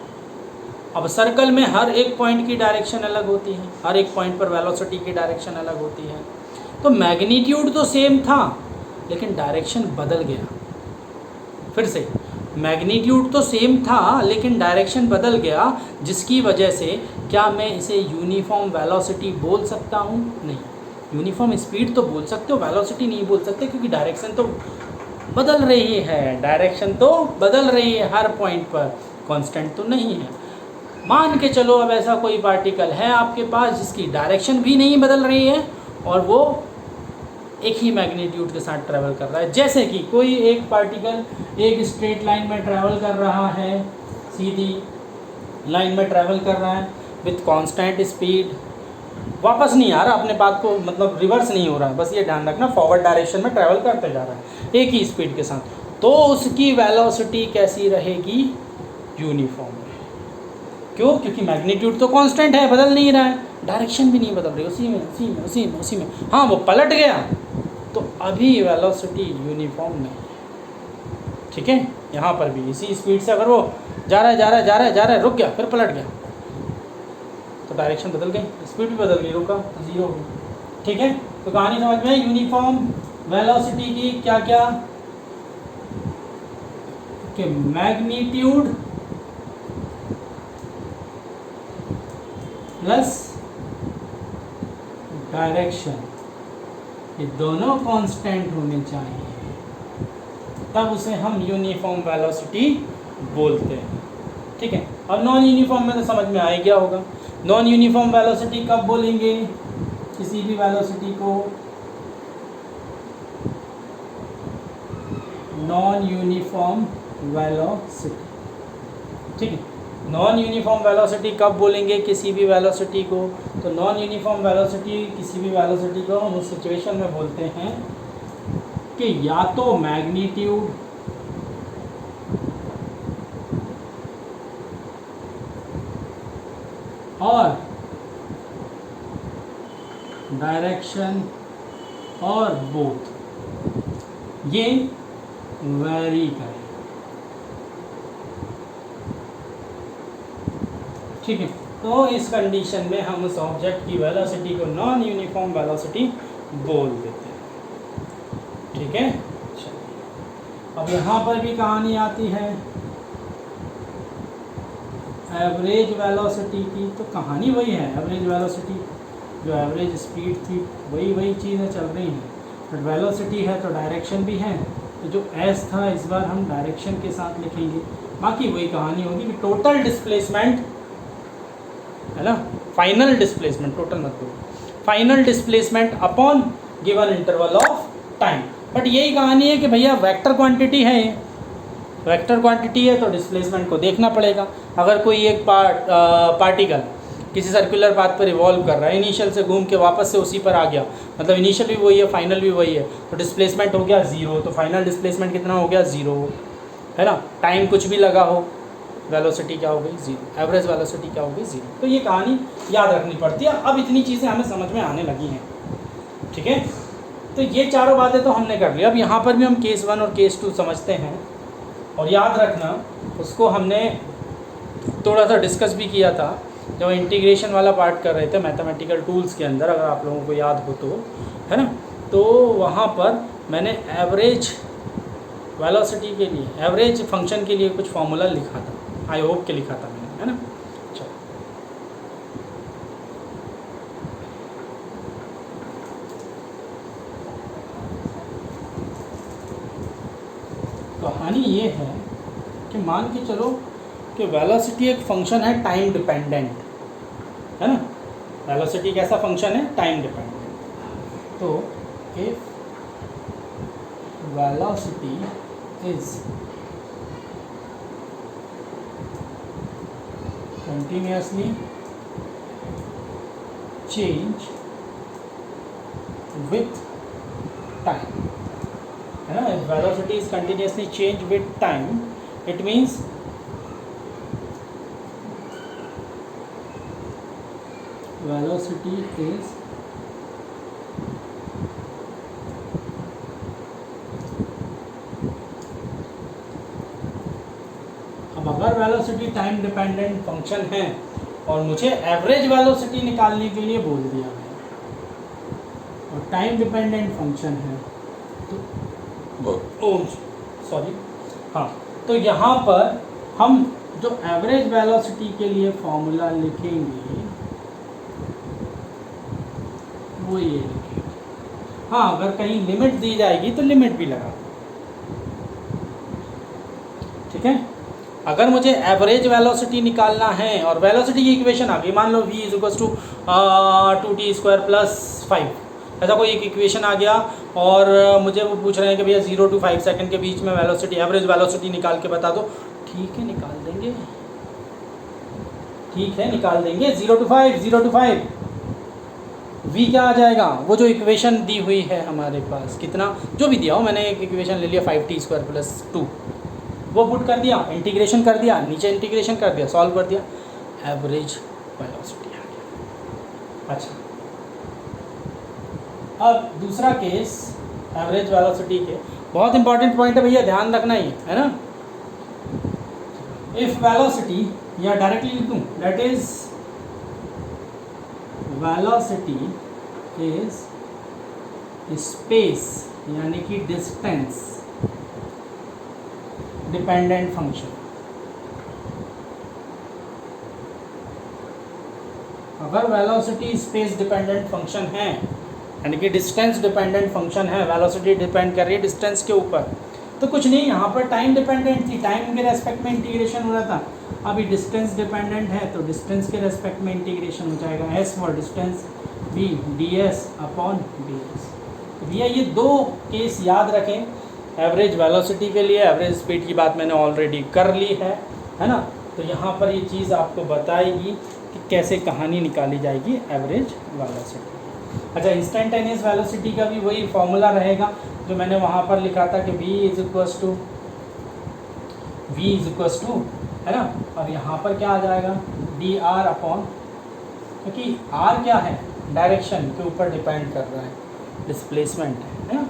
अब सर्कल में हर एक पॉइंट की डायरेक्शन अलग होती है, हर एक पॉइंट पर वेलोसिटी की डायरेक्शन अलग होती है। तो मैग्नीट्यूड तो सेम था लेकिन डायरेक्शन बदल गया। फिर से, मैग्नीट्यूड तो सेम था लेकिन डायरेक्शन बदल गया, जिसकी वजह से क्या मैं इसे यूनिफॉर्म वेलोसिटी बोल सकता हूँ? नहीं। यूनिफॉर्म स्पीड तो बोल सकते हो, वेलोसिटी नहीं बोल सकते, क्योंकि डायरेक्शन तो बदल रही है, डायरेक्शन तो बदल रही है हर पॉइंट पर, कांस्टेंट तो नहीं है। मान के चलो अब ऐसा कोई पार्टिकल है आपके पास जिसकी डायरेक्शन भी नहीं बदल रही है और वो एक ही मैग्नीट्यूड के साथ ट्रैवल कर रहा है। जैसे कि कोई एक पार्टिकल एक स्ट्रेट लाइन में ट्रैवल कर रहा है, सीधी लाइन में ट्रैवल कर रहा है विथ कांस्टेंट स्पीड, वापस नहीं आ रहा अपने बात को, मतलब रिवर्स नहीं हो रहा है, बस ये ध्यान रखना फॉरवर्ड डायरेक्शन में ट्रैवल करते जा रहा है एक ही स्पीड के साथ, तो उसकी वेलोसिटी कैसी रहेगी? यूनिफॉर्म। क्यों? क्योंकि मैग्नीट्यूड तो कांस्टेंट है, बदल नहीं रहा है, डायरेक्शन भी नहीं बदल रही, उसी में। हाँ वो पलट गया तो अभी वेलोसिटी यूनिफॉर्म नहीं। ठीक है, यहाँ पर भी इसी स्पीड से अगर वो जा रहा है, रुक गया, फिर पलट गया, तो डायरेक्शन बदल गई, स्पीड भी बदल गई, रुका, जीरो हो। ठीक है, तो कहानी समझ में। यूनिफॉर्म वेलोसिटी की क्या क्या कि मैग्नीट्यूड प्लस डायरेक्शन, ये दोनों कांस्टेंट होने चाहिए, तब उसे हम यूनिफॉर्म वेलोसिटी बोलते हैं। ठीक है, अब नॉन यूनिफॉर्म में तो समझ में आ ही गया होगा। नॉन यूनिफॉर्म वेलोसिटी कब बोलेंगे किसी भी वेलोसिटी को? Non uniform velocity. ठीक है, नॉन यूनिफॉर्म वेलोसिटी कब बोलेंगे किसी भी वेलोसिटी को? तो नॉन यूनिफॉर्म वेलोसिटी किसी भी वेलोसिटी को हम उस सिचुएशन में बोलते हैं कि या तो मैग्नीट्यूड और डायरेक्शन और बोथ ये वेरी करें। ठीक है, तो इस कंडीशन में हम उस ऑब्जेक्ट की वेलोसिटी को नॉन यूनिफॉर्म वेलोसिटी बोल देते हैं। ठीक है, अब यहाँ पर भी कहानी आती है एवरेज वेलोसिटी की। तो कहानी वही है, एवरेज वेलोसिटी, जो एवरेज स्पीड थी वही चीज़ें चल रही हैं, बट वेलोसिटी है तो डायरेक्शन भी है, तो जो एस था इस बार हम डायरेक्शन के साथ लिखेंगे, बाकी वही कहानी होगी कि टोटल डिस्प्लेसमेंट है ना, फाइनल डिस्प्लेसमेंट, टोटल मत दो, final displacement upon given interval of time. But यही कहानी है कि भैया वेक्टर क्वांटिटी है, वेक्टर क्वांटिटी है तो डिस्प्लेसमेंट को देखना पड़ेगा। अगर कोई एक पार्टिकल किसी सर्कुलर पाथ पर इवॉल्व कर रहा है, इनिशियल से घूम के वापस से उसी पर आ गया, मतलब इनिशियल भी वही है, फाइनल भी वही है, तो डिस्प्लेसमेंट हो गया ज़ीरो, तो फाइनल डिस्प्लेसमेंट कितना हो गया? ज़ीरो, है ना। टाइम कुछ भी लगा हो, वेलोसिटी क्या हो गई? ज़ीरो। एवरेज वेलोसिटी क्या हो गई? ज़ीरो। तो ये कहानी याद रखनी पड़ती है। अब इतनी चीज़ें हमें समझ में आने लगी हैं। ठीक है, तो ये चारों बातें तो हमने कर ली। अब यहाँ पर भी हम केस 1 और केस 2 समझते हैं, और याद रखना उसको हमने थोड़ा सा डिस्कस भी किया था जब इंटीग्रेशन वाला पार्ट कर रहे थे मैथमेटिकल टूल्स के अंदर, अगर आप लोगों को याद हो तो, है ना। तो वहाँ पर मैंने एवरेज वेलोसिटी के लिए, एवरेज फंक्शन के लिए कुछ फॉर्मूला लिखा था, आई होप के लिखा था मैंने, है ना। चलो, कहानी ये है कि मान के चलो कि वेलोसिटी एक फंक्शन है टाइम डिपेंडेंट, है ना। वेलोसिटी कैसा फंक्शन है, टाइम डिपेंडेंट। तो if velocity is continuously change with time, है ना। if velocity is continuously change with time, it means velocity is अब अगर वेलोसिटी टाइम डिपेंडेंट फंक्शन है और मुझे एवरेज वेलोसिटी निकालने के लिए बोल दिया है और टाइम डिपेंडेंट फंक्शन है तो सॉरी हाँ, तो यहाँ पर हम जो एवरेज वेलोसिटी के लिए फॉर्मूला लिखेंगे वो ये लिखेंगे। हाँ, अगर कहीं लिमिट दी जाएगी तो लिमिट भी लगा, ठीक है। अगर मुझे एवरेज वेलोसिटी निकालना है और वेलोसिटी की इक्वेशन आ गई, मान लो v is equals to 2t² + 5, ऐसा कोई एक इक्वेशन आ गया और मुझे वो पूछ रहे हैं कि भैया 0 to 5 सेकंड के बीच में वेलोसिटी, एवरेज वेलोसिटी निकाल के बता दो। ठीक है, निकाल देंगे, ठीक है निकाल देंगे। 0 to 5 v क्या आ जाएगा, वो जो इक्वेशन दी हुई है हमारे पास, कितना जो भी दिया हो, मैंने एक इक्वेशन ले लिया 5t² + 2, वो पुट कर दिया, इंटीग्रेशन कर दिया, नीचे इंटीग्रेशन कर दिया, सॉल्व कर दिया, एवरेज वेलोसिटी आ गया। अच्छा, अब दूसरा केस एवरेज वेलोसिटी के, बहुत इंपॉर्टेंट पॉइंट है भैया, ध्यान रखना ही है ना। इफ वेलोसिटी, या डायरेक्टली लिख दूं, that is velocity is space यानी कि डिस्टेंस डिपेंडेंट फंक्शन। अगर वेलोसिटी स्पेस डिपेंडेंट फंक्शन है यानी कि डिस्टेंस डिपेंडेंट फंक्शन है, वेलोसिटी डिपेंड कर रही है डिस्टेंस के ऊपर, तो कुछ नहीं, यहाँ पर टाइम डिपेंडेंट थी, टाइम के रेस्पेक्ट में इंटीग्रेशन हो रहा था। अभी डिस्टेंस डिपेंडेंट है तो डिस्टेंस के रेस्पेक्ट में इंटीग्रेशन हो जाएगा, s for distance, v ds/ds। भैया ये दो केस याद रखें, एवरेज वेलोसिटी के लिए, एवरेज स्पीड की बात मैंने ऑलरेडी कर ली है ना। तो यहाँ पर ये चीज़ आपको बताएगी कि कैसे कहानी निकाली जाएगी एवरेज वेलोसिटी। अच्छा, इंस्टेंटेनियस वेलोसिटी का भी वही फॉर्मूला रहेगा जो मैंने वहाँ पर लिखा था कि v इज इक्वल्स टू है ना। और यहाँ पर क्या आ जाएगा, dr/, क्योंकि r क्या है, डायरेक्शन के ऊपर डिपेंड कर रहा है, डिस्प्लेसमेंट है ना।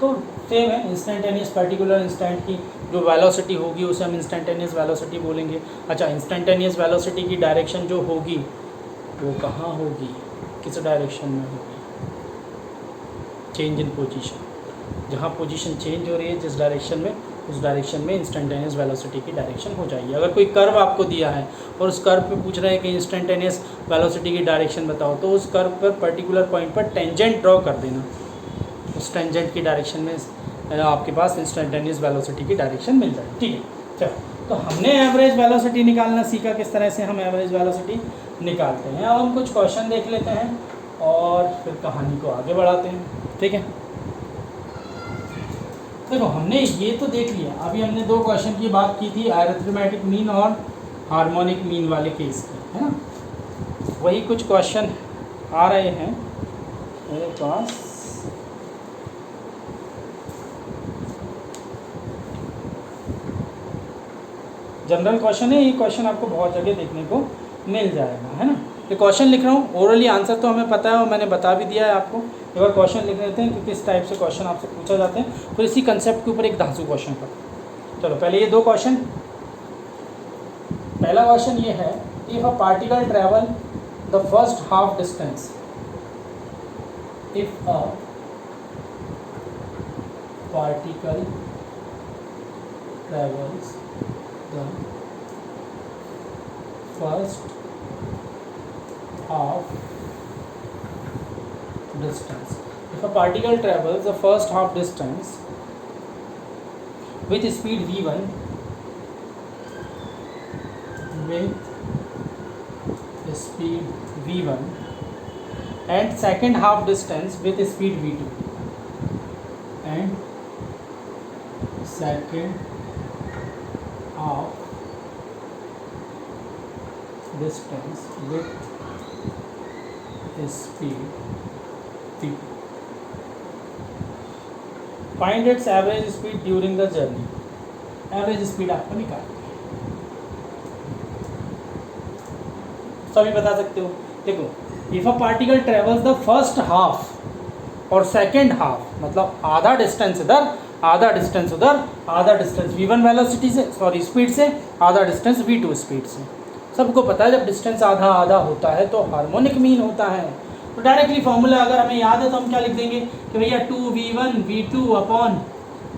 तो सेम है, इंस्टेंटेनियस पर्टिकुलर इंस्टेंट की जो वेलोसिटी होगी उसे हम इंस्टेंटेनियस वेलोसिटी बोलेंगे। अच्छा, इंस्टेंटेनियस वेलोसिटी की डायरेक्शन जो होगी वो कहाँ होगी, किस डायरेक्शन में होगी, चेंज इन पोजीशन, जहाँ पोजीशन चेंज हो रही है जिस डायरेक्शन में, उस डायरेक्शन में इंस्टेंटेनियस वेलोसिटी की डायरेक्शन हो जाएगी। अगर कोई कर्व आपको दिया है और उस कर्व पे पूछ रहे हैं कि इंस्टेंटेनियस वेलोसिटी की डायरेक्शन बताओ, तो उस कर्व पर पर्टिकुलर पॉइंट पर टेंजेंट ड्रॉ कर देना, उस टेंजेंट की डायरेक्शन में आपके पास इंस्टेंटेनियस वेलोसिटी की डायरेक्शन मिल जाएगी। ठीक है, चलो, तो हमने एवरेज वेलोसिटी निकालना सीखा, किस तरह से हम एवरेज वेलोसिटी निकालते हैं। अब हम कुछ क्वेश्चन देख लेते हैं और फिर कहानी को आगे बढ़ाते हैं, ठीक है। देखो, हमने ये तो देख लिया, अभी हमने दो क्वेश्चन की बात की थी, अरिथमेटिक मीन और हार्मोनिक मीन वाले केस की, है ना। वही कुछ क्वेश्चन आ रहे हैं मेरे पास। जनरल क्वेश्चन है, ये क्वेश्चन आपको बहुत जगह देखने को मिल जाएगा, है ना। ये क्वेश्चन लिख रहा हूँ, ओरली आंसर तो हमें पता है और मैंने बता भी दिया है आपको। एक बार क्वेश्चन लिख लेते हैं कि किस टाइप से क्वेश्चन आपसे पूछा जाते हैं, फिर इसी कंसेप्ट के ऊपर एक धांसू क्वेश्चन पर। चलो, पहले ये दो क्वेश्चन। पहला क्वेश्चन ये है, if a particle travel the first half distance, if a particle travels the first half distance. If a particle travels the first half distance with speed v1 and second half distance with speed v2 and second half distance with speed v2. Find its average speed during the journey. Average speed आपको निकालनी है, सभी बता सकते हो। देखो, if a particle travels the first half और सेकेंड हाफ, मतलब आधा डिस्टेंस इधर आधा डिस्टेंस उधर, आधा डिस्टेंस v1 वेलोसिटी से सॉरी स्पीड से, आधा डिस्टेंस v2 स्पीड से। सबको पता है जब डिस्टेंस आधा आधा होता है तो हार्मोनिक मीन होता है। तो डायरेक्टली फॉर्मूला अगर हमें याद है तो हम क्या लिख देंगे कि भैया 2v1 v2 upon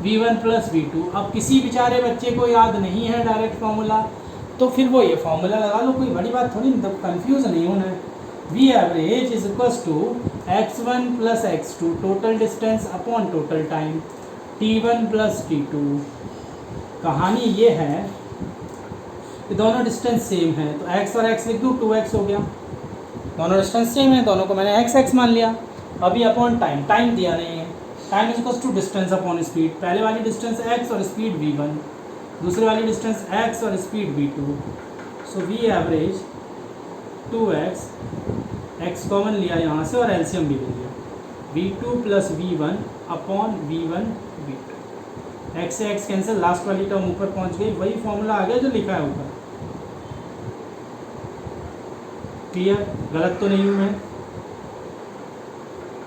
v1 plus v2। अब किसी बेचारे बच्चे को याद नहीं है डायरेक्ट फॉर्मूला, तो फिर वो ये फॉर्मूला लगा लो, कोई बड़ी बात थोड़ी, तो कंफ्यूज नहीं होना है। V average is equals to x1 plus x2 total distance upon total time t1 plus t2। कहानी ये है कि दोनों डिस्टेंस सेम है तो x और x लिख दूँ, 2x हो गया। दोनों डिस्टेंस सेम है, दोनों को मैंने x मान लिया। अभी अपॉन टाइम, टाइम दिया नहीं है, time is equals to distance upon speed. पहले वाली डिस्टेंस x और स्पीड v1, दूसरी वाली डिस्टेंस x और speed v2। So V average 2x, x common लिया यहाँ से और एलसीएम भी ले लिया, v2 plus v1 upon v1 v2। x से x कैंसिल, लास्ट वाली टर्म ऊपर पहुँच गई, वही फॉर्मूला आ गया जो लिखा है ऊपर। क्लियर, गलत तो नहीं हूँ मैं?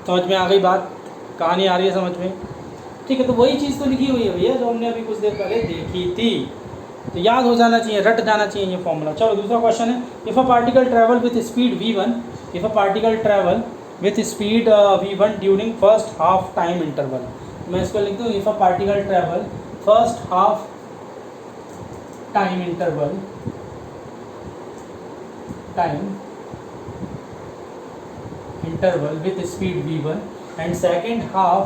समझ में आ गई बात, कहानी आ रही है समझ में? ठीक है, तो वही चीज़ तो लिखी हुई है भैया जो हमने अभी कुछ देर पहले देखी थी, तो याद हो जाना चाहिए, रट जाना चाहिए ये फॉर्मूला। चलो दूसरा क्वेश्चन है, if a particle travel with speed v1, if a particle travel with speed v1 during first half time interval. मैं इसको लिख दूँ, if a particle travel first half time interval with speed v1 and second half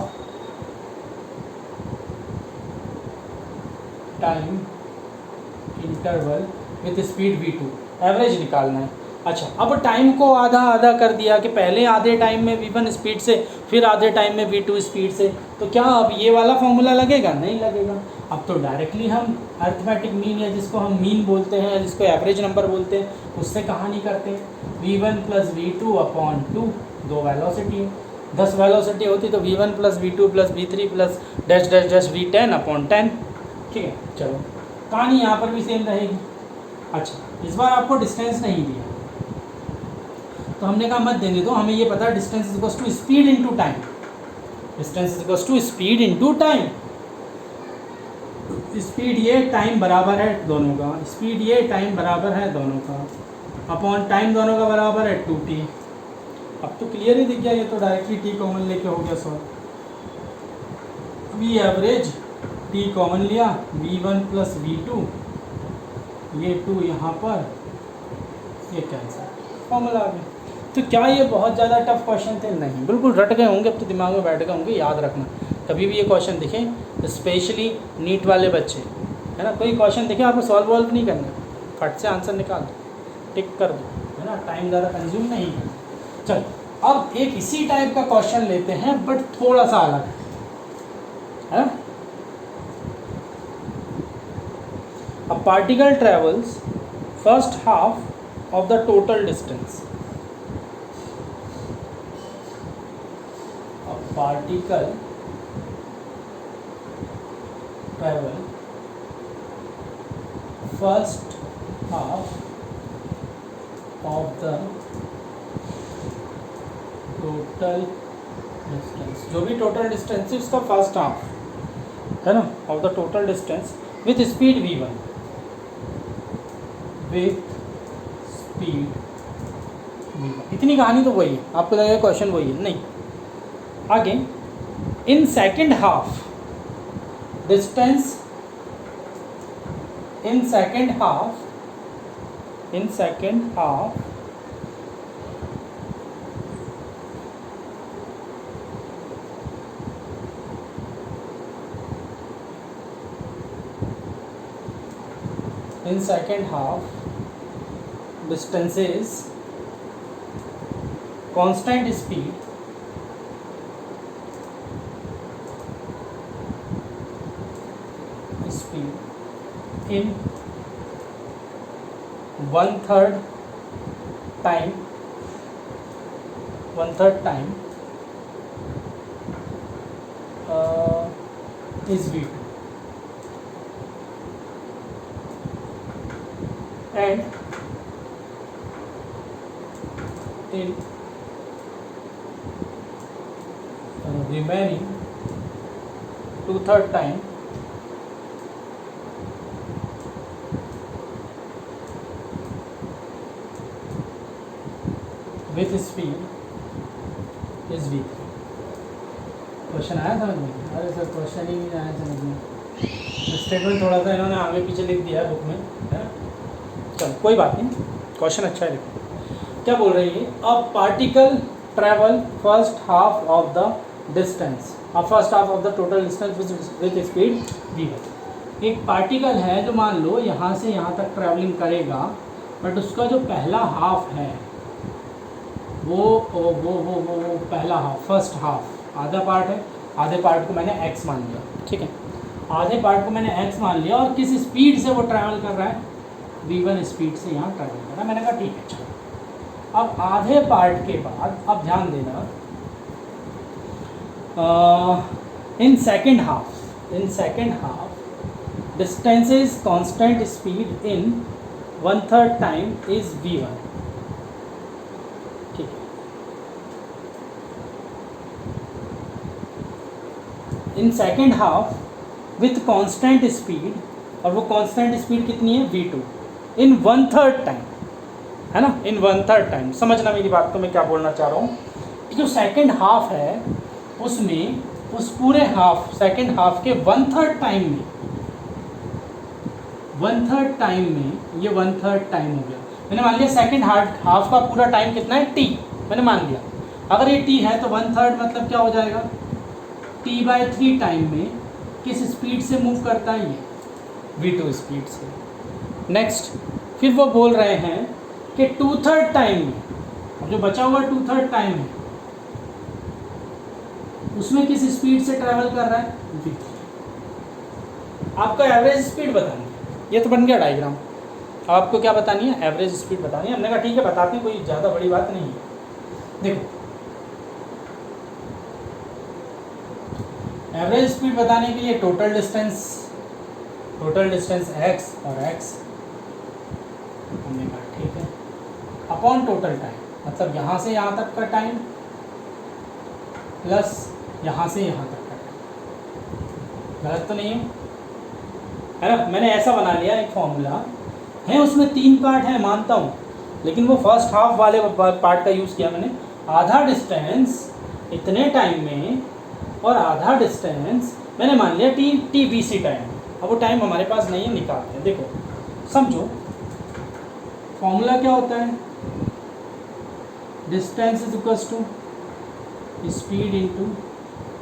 time interval with speed v2। Average निकालना है। अच्छा, अब टाइम को आधा आधा कर दिया कि पहले आधे टाइम में v1 स्पीड से, फिर आधे टाइम में v2 स्पीड से, तो क्या अब ये वाला फॉर्मूला लगेगा? नहीं लगेगा। अब तो डायरेक्टली हम अरिथमेटिक मीन, या जिसको हम मीन बोलते हैं, जिसको एवरेज नंबर बोलते हैं, उससे कहानी करते हैं। v1 प्लस v2 अपॉन 2, दो वेलोसिटी, 10 वेलोसिटी होती तो v1 plus v2 plus v3 plus dash dash dash v10 upon 10। ठीक है, चलो कहानी यहाँ पर भी सेम रहेगी। अच्छा, इस बार आपको डिस्टेंस नहीं दिया तो हमने कहा मत देने दो, हमें ये पता है distance is equals to speed into time. Distance is equals to speed into time. Speed ये, टाइम बराबर है दोनों का, स्पीड ये, टाइम बराबर है दोनों का, अपॉन टाइम दोनों का बराबर है 2t। अब तो क्लियर ही दिख गया, ये तो डायरेक्टली t कॉमन लेके हो गया solve. V average t common लिया, v1 प्लस v2, ये 2 यहाँ पर, ये कैंसिल, फॉर्मूला आ गया। तो क्या ये बहुत ज़्यादा टफ क्वेश्चन थे? नहीं, बिल्कुल रट गए होंगे, अब तो दिमाग में बैठ गए होंगे। याद रखना, कभी भी ये क्वेश्चन दिखें, स्पेशली नीट वाले बच्चे, है ना, कोई क्वेश्चन दिखे आपको सॉल्व वॉल्व नहीं करना, फट से आंसर निकाल दो, टिक कर दो, है ना, टाइम ज़्यादा कंज्यूम नहीं करना। चलो अब एक इसी टाइप का क्वेश्चन लेते हैं बट थोड़ा सा अलग है। A particle travels first half of the total distance. A particle travel first half of the total distance, जो भी टोटल डिस्टेंस है उसका फर्स्ट हाफ, है ना, of the total distance with speed v1, with speed v1। इतनी कहानी तो वही है, आपको लगेगा क्वेश्चन वही है, नहीं। आगे, in second half distance in second half in second half distances constant speed in one third time is v2, and in remaining two-third time with speed is v3। Question आया समझ में? अरे सर क्वेश्चन ही नहीं आया समझ में, स्टेटमेंट थोड़ा सा इन्होंने आगे पीछे लिख दिया है बुक में, है ना? चलो कोई बात नहीं, क्वेश्चन अच्छा है लिखो। क्या बोल रही है? A particle travel first half of the distance, first half of the total distance with speed v1। एक पार्टिकल है जो मान लो यहाँ से यहाँ तक ट्रैवलिंग करेगा, बट उसका जो पहला हाफ है वो पहला हाफ, फर्स्ट हाफ, आधा पार्ट है, आधे पार्ट को मैंने x मान लिया, ठीक है, आधे पार्ट को मैंने x मान लिया, और किस स्पीड से वो ट्रैवल कर रहा है? v1 स्पीड से यहाँ ट्रैवल कर रहा है। मैंने कहा ठीक है चलो। अब आधे पार्ट के बाद अब ध्यान देना, in second half distances constant speed in one third time is v1, ठीक है। In second half with constant speed, और वो कांस्टेंट स्पीड कितनी है? v2 in one third time, है ना, इन वन थर्ड टाइम। समझना मेरी बात को, मैं क्या बोलना चाह रहा हूँ कि जो सेकेंड हाफ है उसमें, उस पूरे हाफ, सेकेंड हाफ के वन थर्ड टाइम में, ये वन थर्ड टाइम हो गया। मैंने मान लिया सेकेंड हाफ का पूरा टाइम कितना है? t, मैंने मान लिया। अगर ये t है तो वन थर्ड मतलब क्या हो जाएगा? t/3 टाइम में किस स्पीड से मूव करता है? ये v2 स्पीड से। नेक्स्ट, फिर वो बोल रहे हैं कि टू थर्ड टाइम में, अब जो बचा हुआ टू थर्ड टाइम है उसमें किस स्पीड से ट्रैवल कर रहा है? v3। आपका एवरेज स्पीड बतानी है, ये तो बन गया डायग्राम। आपको क्या बतानी है? एवरेज स्पीड बतानी है। हमने कहा ठीक है बताते हैं, कोई ज़्यादा बड़ी बात नहीं है। देखो, एवरेज स्पीड बताने के लिए टोटल डिस्टेंस x और x, हमने कहा ठीक है, अपॉन टोटल टाइम, मतलब यहाँ से यहाँ तक का टाइम प्लस यहाँ से यहाँ तक का टाइम। गलत तो नहीं है ना? मैंने ऐसा बना लिया, एक फॉर्मूला है, उसमें 3 पार्ट है मानता हूँ, लेकिन वो फर्स्ट हाफ वाले पार्ट का यूज़ किया मैंने। आधा डिस्टेंस इतने टाइम में और आधा डिस्टेंस मैंने मान लिया TBC टाइम। अब वो टाइम हमारे पास नहीं है, निकालते हैं। देखो समझो, फॉर्मूला क्या होता है? Distance is equals to speed into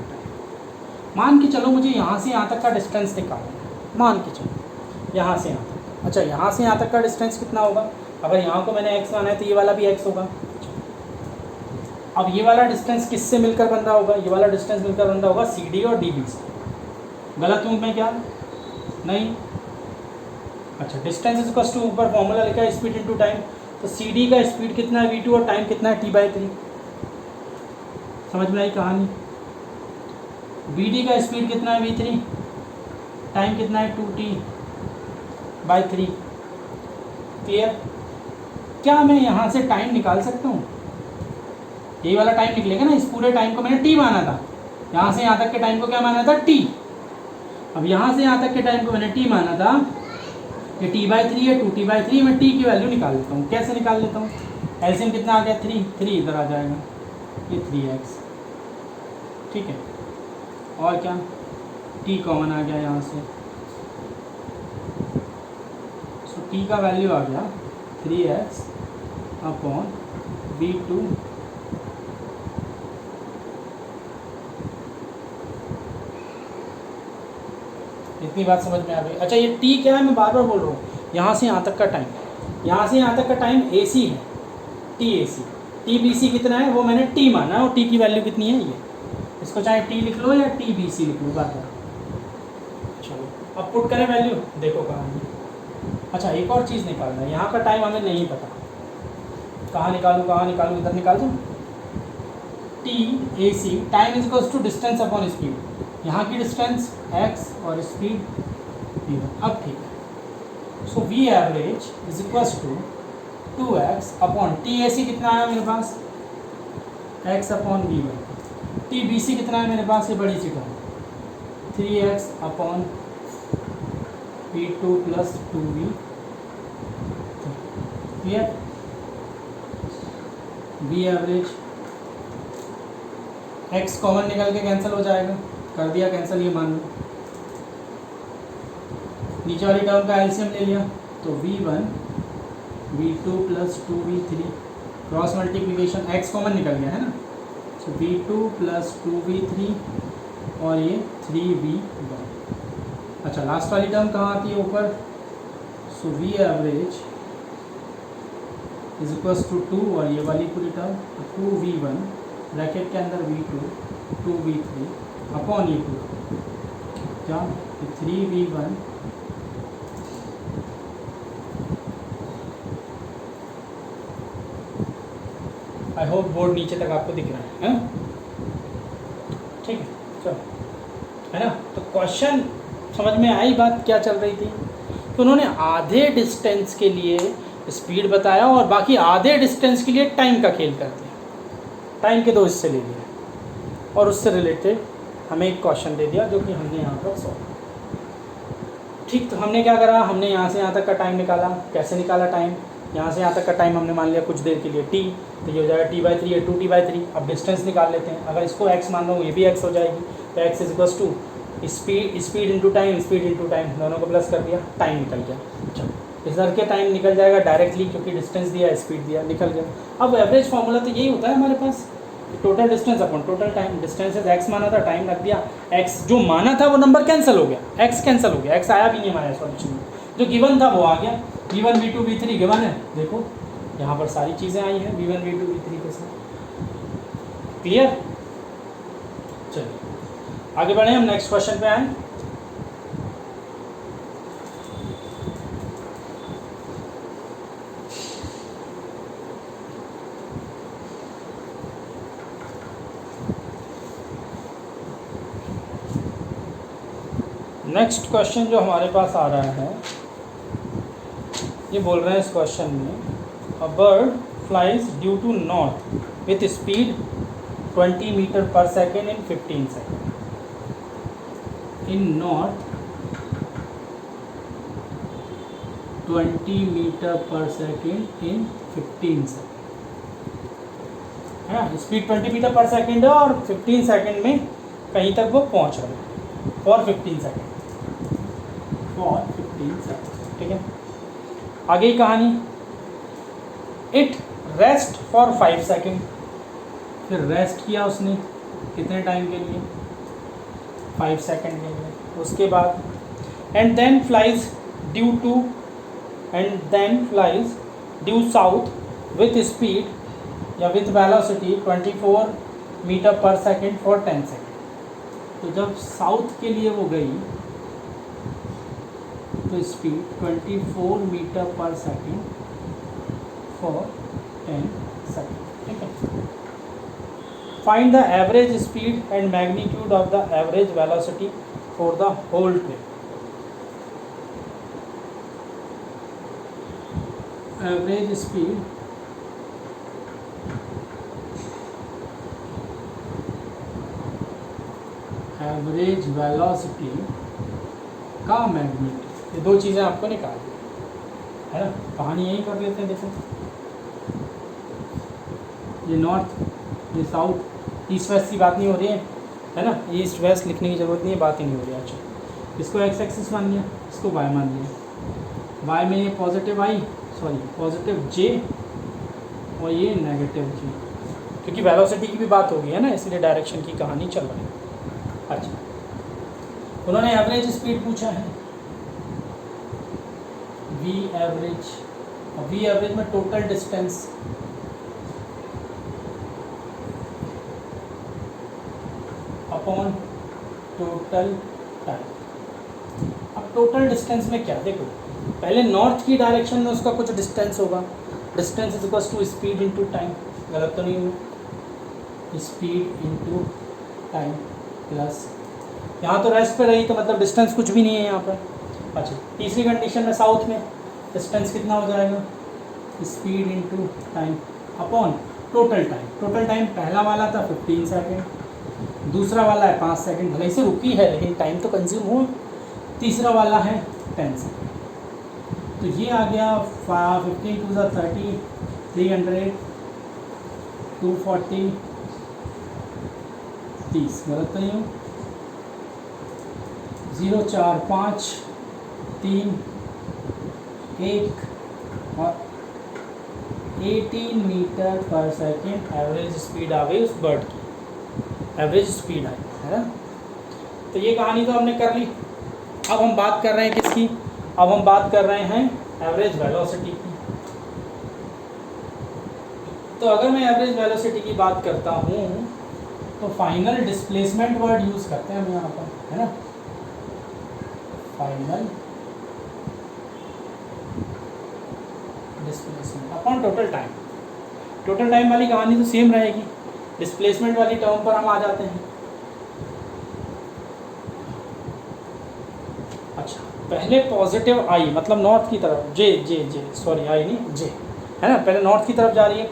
time. मान के चलो मुझे यहाँ से यहाँ तक का डिस्टेंस निकालना है, मान के चलो यहाँ से यहाँ तक। अच्छा, यहाँ से यहाँ तक का डिस्टेंस कितना होगा? अगर यहाँ को मैंने x माना है तो ये वाला भी x होगा। अब ये वाला डिस्टेंस किससे मिलकर बन रहा होगा? ये वाला डिस्टेंस मिलकर बन रहा होगा CD और DB से। गलत हूँ मैं क्या? नहीं। अच्छा, डिस्टेंस इज इक्वल्स टू, ऊपर फॉर्मूला लिखा है स्पीड इनटू टाइम, तो CD का स्पीड कितना है? v2, और टाइम कितना है? t/3। समझ में आई कहानी? BD का स्पीड कितना है? v3, टाइम कितना है? 2t/3। क्लियर? क्या मैं यहाँ से टाइम निकाल सकता हूँ? ये वाला टाइम निकलेगा ना, इस पूरे टाइम को मैंने t माना था, यहाँ से यहाँ तक के टाइम को क्या माना था? t। अब यहाँ से यहाँ तक के टाइम को मैंने t माना था, ये t/3 है, 2t/3। मैं t की वैल्यू निकाल लेता हूँ। कैसे निकाल लेता हूँ? एलसीएम कितना आ गया? 3 इधर आ जाएगा, ये 3x, ठीक है। और क्या? t कॉमन आ गया यहाँ से, टी का वैल्यू आ गया 3x अपॉन v2 इतनी बात समझ में आ गई। अच्छा ये टी क्या है, मैं बार बार बोल रहा हूँ, यहाँ से यहाँ तक का टाइम, यहाँ से यहाँ तक का टाइम AC है, टी AC। टी BC कितना है वो मैंने टी माना है, और टी की वैल्यू कितनी है ये, इसको चाहे टी लिख लो या टी BC लिख लो, बात है। चलो अब पुट करें वैल्यू, देखो कहाँ है। अच्छा एक और चीज़ निकालना है, यहाँ का टाइम हमें नहीं पता, कहाँ निकालूँ, इधर निकाल दूँ। T AC time is equals to distance upon speed, यहाँ की डिस्टेंस x और स्पीड v1। अब ठीक है, so v average is equals to 2x upon T AC कितना आया मेरे पास, x upon v1। T BC कितना है मेरे पास, ये बड़ी सी term 3x upon v2 plus 2v। Clear, v average x common निकल के कैंसिल हो जाएगा, कर दिया कैंसिल, ये मान लो। नीचे वाली टर्म का एलसीएम ले लिया तो v1 v2 plus 2v3 cross multiplication, x common निकल गया है ना, सो v2 प्लस 2v3 और ये 3v1। अच्छा लास्ट वाली टर्म कहाँ आती है ऊपर, so v average is equals to 2 और ये वाली पूरी टर्म 2v1 ब्रैकेट के अंदर v2 2v3 अपॉन ये 2 क्या 3v1 आई होप बोर्ड नीचे तक आपको दिख रहा है ना? ठीक है चलो, है ना। तो क्वेश्चन समझ में आई बात क्या चल रही थी, तो उन्होंने आधे डिस्टेंस के लिए स्पीड बताया और बाकी आधे डिस्टेंस के लिए टाइम का खेल कर दिया, टाइम के दो हिस्से ले लिए और उससे रिलेटेड हमें एक क्वेश्चन दे दिया जो कि हमने यहाँ पर सॉल्व। ठीक, तो हमने क्या करा, हमने यहाँ से यहाँ तक का टाइम निकाला। कैसे निकाला टाइम, यहाँ से यहाँ तक का टाइम हमने मान लिया कुछ देर के लिए t, तो ये हो जाएगा t/3 या 2t/3। अब डिस्टेंस निकाल लेते हैं, अगर इसको x मान लो ये भी x हो जाएगी, तो x is equals to speed into time, दोनों को प्लस कर दिया, टाइम निकल गया। चलो इस के टाइम निकल जाएगा डायरेक्टली, क्योंकि डिस्टेंस दिया स्पीड दिया, निकल गया। अब एवरेज फार्मूला तो यही होता है हमारे पास, total distance upon total time. Distance x माना था, टाइम रख दिया, x जो माना था वो नंबर कैंसिल हो गया, x कैंसिल हो गया, x आया भी नहीं हमारे सॉल्यूशन में, जो गिवन था वो आ गया। v1 v2 v3 गिवन है, देखो यहाँ पर सारी चीज़ें आई हैं v1 v2 v3 के साथ। क्लियर, चलिए आगे बढ़े, हम नेक्स्ट क्वेश्चन पे आए। नेक्स्ट क्वेश्चन जो हमारे पास आ रहा है, ये बोल रहे हैं इस क्वेश्चन में, a bird flies due to north with speed 20 metre per second in 15 second. In north 20 metre per second in 15 second, है ना। स्पीड 20 मीटर पर सेकेंड है और 15 सेकेंड में कहीं तक वो पहुंच रहे हैं, फॉर 15 सेकेंड, ठीक है। आगे की कहानी, इट रेस्ट फॉर 5 सेकेंड, फिर रेस्ट किया उसने कितने टाइम के लिए, 5 सेकेंड के लिए। उसके बाद and then flies due south with speed या with velocity 24 metre per second for 10 second. तो जब साउथ के लिए वो गई तो speed 24 metre per second for 10 second, ठीक है। Find the average speed and magnitude of the average velocity for the whole trip. Average speed average velocity का मैग्नीट्यूड, ये दो चीज़ें आपको निकालनी है ना। कहानी यही कर लेते हैं, देखो ये नॉर्थ ये साउथ, ईस्ट वेस्ट की बात नहीं हो रही है ना, ईस्ट वेस्ट लिखने की ज़रूरत नहीं है, बात ही नहीं हो रही है। अच्छा इसको x एक्सिस मान लिया, इसको y मान लिया, y में ये पॉजिटिव आई, सॉरी पॉजिटिव j और ये नेगेटिव j, क्योंकि वेलोसिटी की भी बात होगी है ना, इसलिए डायरेक्शन की कहानी चल रही है। अच्छा, उन्होंने एवरेज स्पीड पूछा है, v एवरेज, और v एवरेज में total distance upon total time. अब टोटल डिस्टेंस में क्या, देखो पहले नॉर्थ की डायरेक्शन में उसका कुछ डिस्टेंस होगा, distance is equals to speed into time, गलत तो नहीं हुआ, स्पीड इनटू टाइम प्लस, यहाँ तो रेस्ट पे रही तो मतलब डिस्टेंस कुछ भी नहीं है यहाँ पर। अच्छा, तीसरी कंडीशन में साउथ में डिस्टेंस कितना हो जाएगा, speed into time upon total time. Total time पहला वाला था 15 सेकेंड, दूसरा वाला है 5 सेकेंड, भले से रुकी है लेकिन टाइम तो कंज्यूम हुआ, तीसरा वाला है 10 सेकेंड। तो ये आ गया 15 टू 30, 300, 240, 30, गलत तो नहीं हो, 0, 4, 5, 3, 1 और 18 metre per second average speed आ गई उस बर्ड की, एवरेज स्पीड आई है ना। तो ये कहानी तो हमने कर ली। अब हम बात कर रहे हैं किसकी, अब हम बात कर रहे हैं एवरेज वेलोसिटी की। तो अगर मैं एवरेज वेलोसिटी की बात करता हूँ तो फाइनल डिस्प्लेसमेंट वर्ड यूज़ करते हैं हम यहाँ पर, है ना, final displacement upon total time. Total time वाली कहानी तो सेम रहेगी, डिस्प्लेसमेंट वाली टर्म पर हम आ जाते हैं। अच्छा, पहले पॉजिटिव आई मतलब नॉर्थ की तरफ, जे सॉरी आई नहीं जे, है ना, पहले नॉर्थ की तरफ जा रही है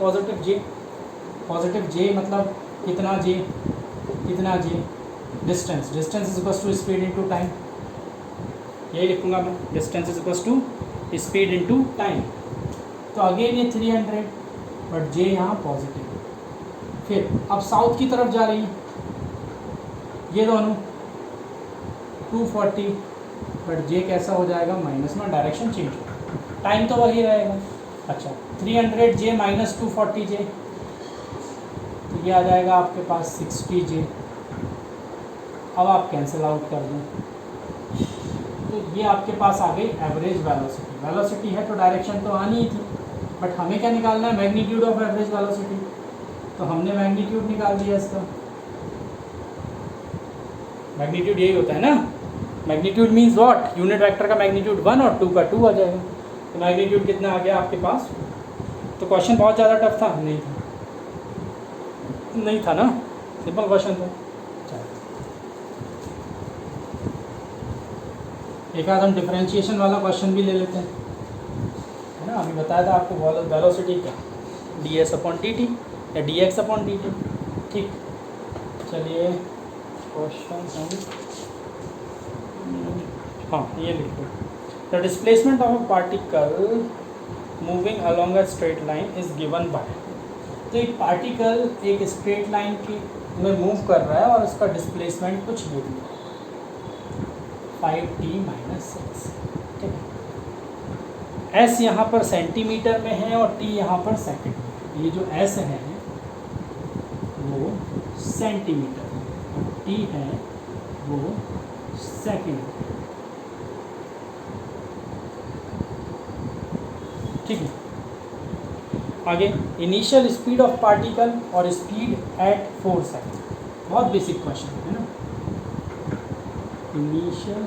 पॉजिटिव जे मतलब कितना J, distance is equals to speed into time, यही लिखूंगा मैं, distance is equals to speed into time. तो अगेन ये 300 बट जे यहाँ पॉजिटिव। फिर अब साउथ की तरफ जा रही है ये दोनों 240 बट जे कैसा हो जाएगा माइनस में, डायरेक्शन चेंज होगा, टाइम तो वही रहेगा। अच्छा, 300 जे माइनस 240 जे, तो ये आ जाएगा आपके पास 60 जे। अब आप कैंसिल आउट कर दें तो ये आपके पास आ गई एवरेज वेलोसिटी। वेलोसिटी है तो डायरेक्शन तो आनी ही थी, बट हमें क्या निकालना है, मैग्नीट्यूड ऑफ एवरेज वेलोसिटी। तो हमने मैग्नीट्यूड निकाल दिया इसका, मैग्नीट्यूड यही होता है ना, magnitude means what, unit vector का मैग्नीट्यूड 1 और 2 का 2 आ जाएगा। तो मैग्नीट्यूड कितना आ गया आपके पास। तो क्वेश्चन बहुत ज़्यादा टफ था, नहीं था ना, सिंपल क्वेश्चन था। एक आध हम डिफरेंशिएशन वाला क्वेश्चन भी ले लेते हैं, है ना। अभी बताया था आपको वेलोसिटी क्या, ds अपॉन dt या dx अपॉन dt। ठीक, चलिए क्वेश्चन हाँ ये लिख लो। The displacement of a particle moving along a straight line is given by. तो एक पार्टिकल एक स्ट्रेट लाइन की में मूव कर रहा है और उसका डिस्प्लेसमेंट कुछ दे दिया 5t - 6, ठीक है। s यहाँ पर सेंटीमीटर में है और t यहाँ पर सेकंड में। ये जो s है वो सेंटीमीटर में और t है वो सेकंड में, ठीक है। आगे इनिशियल स्पीड ऑफ पार्टिकल और स्पीड एट 4 सेकंड, बहुत बेसिक क्वेश्चन है ना। Initial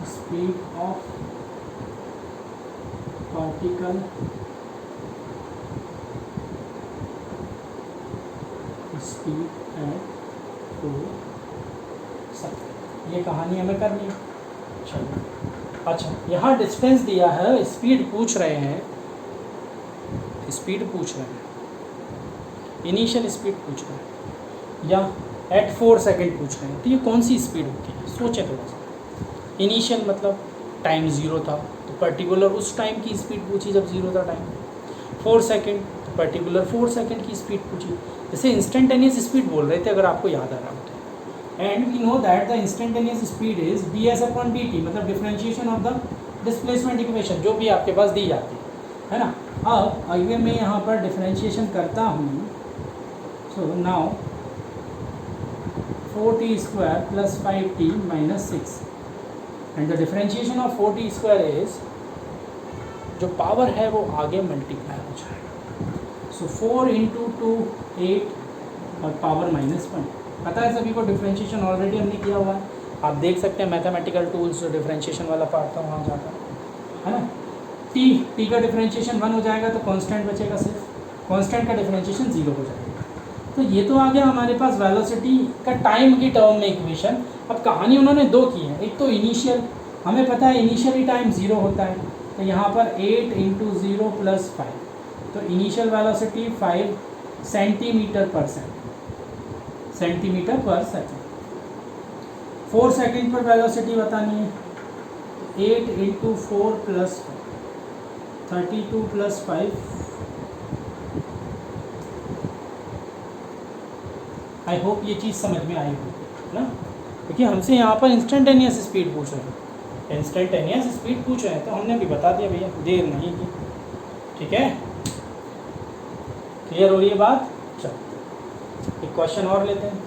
speed of particle speed at 4 second, ये कहानी हमें करनी है। चलो अच्छा, यहाँ डिस्टेंस दिया है, स्पीड पूछ रहे हैं, इनिशियल स्पीड पूछ रहे हैं या एट 4 सेकेंड पूछ रहे हैं। तो ये कौन सी स्पीड होती है, सोचें थोड़ा सा। इनिशियल मतलब टाइम 0 था तो पर्टिकुलर उस टाइम की स्पीड पूछी जब 0 था टाइम। 4 सेकेंड पर्टिकुलर 4 सेकेंड की स्पीड पूछी, जैसे इंस्टेंटेनियस स्पीड बोल रहे थे अगर आपको याद आ रहा हो तो। And we know that the instantaneous speed is ds upon dt, मतलब differentiation of the displacement equation जो भी आपके पास दी जाती है ना। अब अगर मैं यहाँ पर डिफरेंशिएशन करता हूँ, so now 4t square plus 5t minus 6 and the differentiation of 4t square is, जो पावर है वो आगे मल्टीप्लाई हो जाएगा। सो 4 इंटू 2 8 और पावर -1। पता है सभी को डिफरेंशिएशन ऑलरेडी हमने किया हुआ है, आप देख सकते हैं मैथमेटिकल टूल्स जो डिफरेंशिएशन वाला पार्ट था वहाँ जाकर, है ना। टी का डिफरेंशिएशन 1 हो जाएगा तो कांस्टेंट बचेगा, सिर्फ कांस्टेंट का डिफरेंशिएशन 0 हो जाएगा। तो ये तो आ गया हमारे पास वेलोसिटी का टाइम की टर्म में इक्वेशन। अब कहानी उन्होंने दो की है, एक तो इनिशियल, हमें पता है इनिशियली टाइम 0 होता है, तो यहाँ पर 8 इंटू 0 प्लस 5, तो इनिशियल वेलोसिटी 5 सेंटीमीटर पर सेकेंड। 4 सेकेंड पर वेलोसिटी बतानी है, 8 into 4 plus 32 plus 5, I hope ये चीज़ समझ में आई होगी ना, क्योंकि हमसे यहाँ पर इंस्टेंटेनियस स्पीड पूछ रहे हैं, इंस्टेंटेनियस स्पीड पूछ रहे हैं, तो हमने भी बता दिया भैया, देर नहीं की। ठीक है, क्लियर हो रही है बात। चलो एक क्वेश्चन और लेते हैं।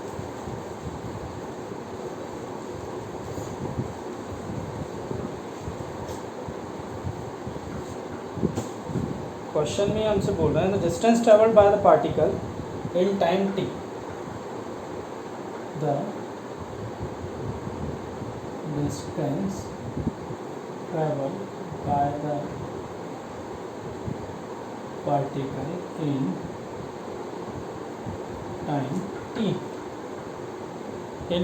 क्वेश्चन में हमसे बोल रहे हैं the distance travelled by the particle in time t, the distance traveled by the particle in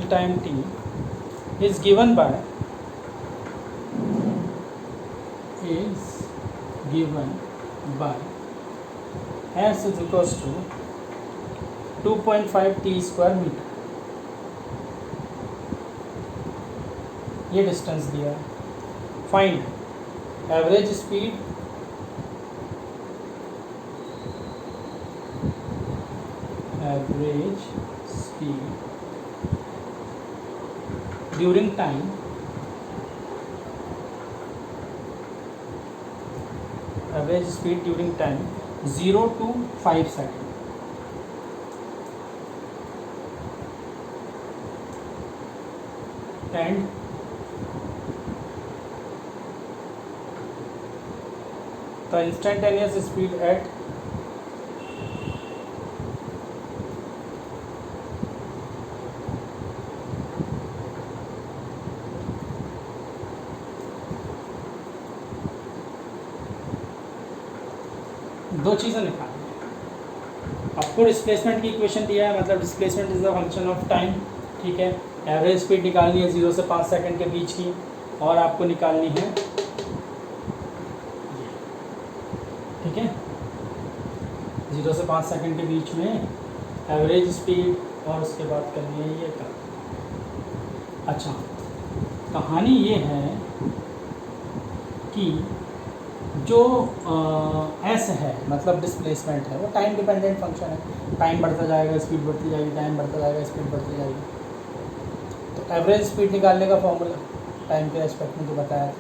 time t is given by s is equals to 2.5 t square मीटर। ये डिस्टेंस दिया है, find average speed during time average speed during time 0 to 5 second. And the instantaneous speed at दो चीज़ें निकालनी है। आपको डिस्प्लेसमेंट की इक्वेशन दिया है, मतलब displacement is the function of time. ठीक है, एवरेज स्पीड निकालनी है 0 से 5 सेकंड के बीच की, और आपको निकालनी है, ठीक है, 0 से 5 सेकंड के बीच में एवरेज स्पीड, और उसके बाद करनी है ये का। अच्छा, कहानी ये है कि जो एस है, मतलब डिस्प्लेसमेंट है, वो टाइम डिपेंडेंट फंक्शन है। टाइम बढ़ता जाएगा, स्पीड बढ़ती जाएगी, टाइम बढ़ता जाएगा, स्पीड बढ़ती जाएगी। तो एवरेज स्पीड निकालने का फॉर्मूला टाइम के एस्पेक्ट में जो बताया था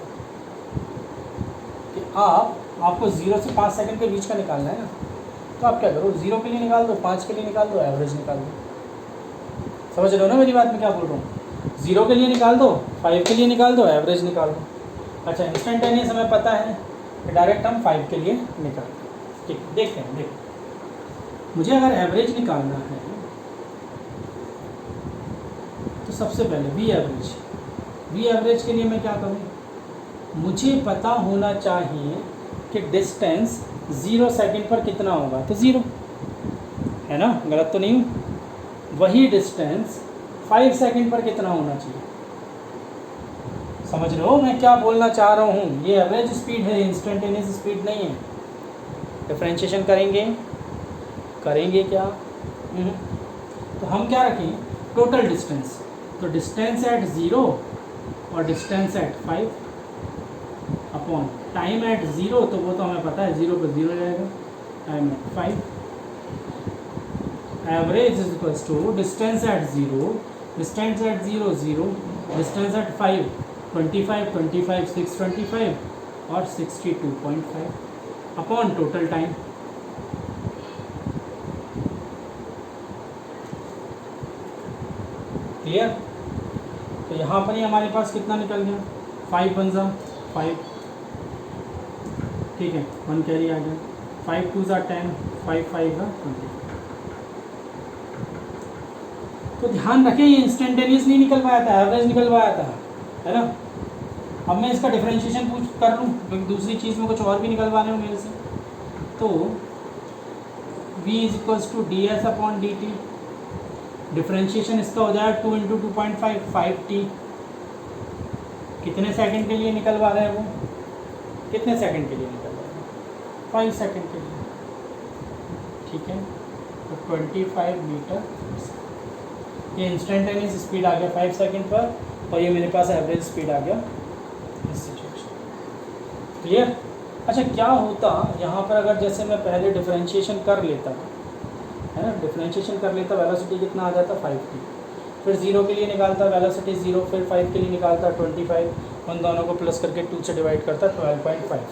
कि आपको 0 से 5 सेकंड के बीच का निकालना है ना, तो आप क्या करो, 0 के लिए निकाल दो, 5 के लिए निकाल दो, एवरेज निकाल दो। समझ रहे हो ना मेरी बात में क्या बोल रहा हूँ। 0 के लिए निकाल दो, 5 के लिए निकाल दो, एवरेज निकाल दो। अच्छा, इंस्टेंटेनियस हमें पता है कि डायरेक्ट हम 5 के लिए निकाल, ठीक, देखते हैं। देखो, मुझे अगर एवरेज निकालना है तो सबसे पहले वी एवरेज के लिए मैं क्या करूँ, मुझे पता होना चाहिए कि डिस्टेंस 0 सेकंड पर कितना होगा, तो 0 है ना, गलत तो नहीं हूँ। वही डिस्टेंस 5 सेकंड पर कितना होना चाहिए। समझ रहे हो मैं क्या बोलना चाह रहा हूँ। ये एवरेज स्पीड है, इंस्टेंटेनियस स्पीड नहीं है। डिफरेंशिएशन करेंगे क्या, तो हम क्या रखें, टोटल डिस्टेंस। तो डिस्टेंस एट 0 और distance at 5 upon time at 0, तो वो तो हमें पता है 0 पर 0 जाएगा, time at 5। Average is equals to distance at 0, 0, distance at 5 25, 25, 625 और 62.5 अपॉन टोटल टाइम। क्लियर? तो यहाँ पर ही हमारे पास कितना निकल गया, 5 1 जा 5, ठीक है, 1 कैरी आ गया, 5 2 जा 10, 5 5 जा 20। तो ध्यान रखें ये इंस्टेंटेनियस नहीं निकल पाया था, एवरेज निकल पाया था, है ना। अब मैं इसका डिफरेंशिएशन पूछ कर लूँ क्योंकि दूसरी चीज़ में कुछ और भी निकलवाने हो मेरे से। तो v is equals to D S upon D T, differentiation इसका हो जाएगा 2 इंटू 2.5 5t। कितने सेकंड के लिए निकलवा रहे हैं वो, कितने सेकंड के लिए निकलवा रहे हैं, 5 सेकंड के लिए, ठीक है। तो 25 मीटर, ये इंस्टेंटेनियस स्पीड आ गया 5 सेकंड पर, और ये मेरे पास एवरेज स्पीड आ गया इस सिचुएशन। क्लियर? अच्छा, क्या होता यहाँ पर अगर जैसे मैं पहले डिफरेंशिएशन कर लेता, है ना, डिफरेंशिएशन कर लेता, वेलोसिटी कितना आ जाता 5t, फिर 0 के लिए निकालता वेलोसिटी 0, फिर 5 के लिए निकालता 25, उन दोनों को प्लस करके 2 से डिवाइड करता 12.5,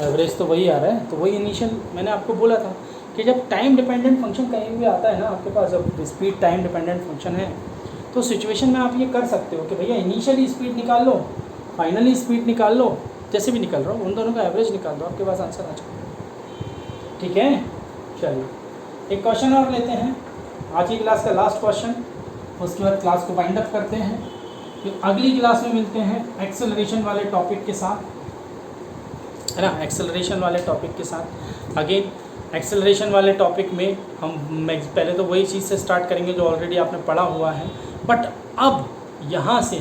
एवरेज तो वही आ रहा है। तो वही इनिशियल मैंने आपको बोला था कि जब टाइम डिपेंडेंट फंक्शन कहीं भी आता है ना आपके पास, जब स्पीड टाइम डिपेंडेंट फंक्शन है, तो सिचुएशन में आप ये कर सकते हो कि भैया इनिशियली स्पीड निकाल लो, फाइनली स्पीड निकाल लो, जैसे भी निकल रहा हो उन दोनों का एवरेज निकाल दो, आपके पास आंसर आ जाए। ठीक है, चलिए एक क्वेश्चन और लेते हैं, आज की क्लास का लास्ट क्वेश्चन, उसके बाद क्लास को वाइंड अप करते हैं। फिर अगली क्लास में मिलते हैं एक्सेलरेशन वाले टॉपिक के साथ, है ना, एक्सेलरेशन वाले टॉपिक के साथ। अगेन एक्सेलरेशन वाले टॉपिक में हम पहले तो वही चीज़ से स्टार्ट करेंगे जो ऑलरेडी आपने पढ़ा हुआ है, बट अब यहाँ से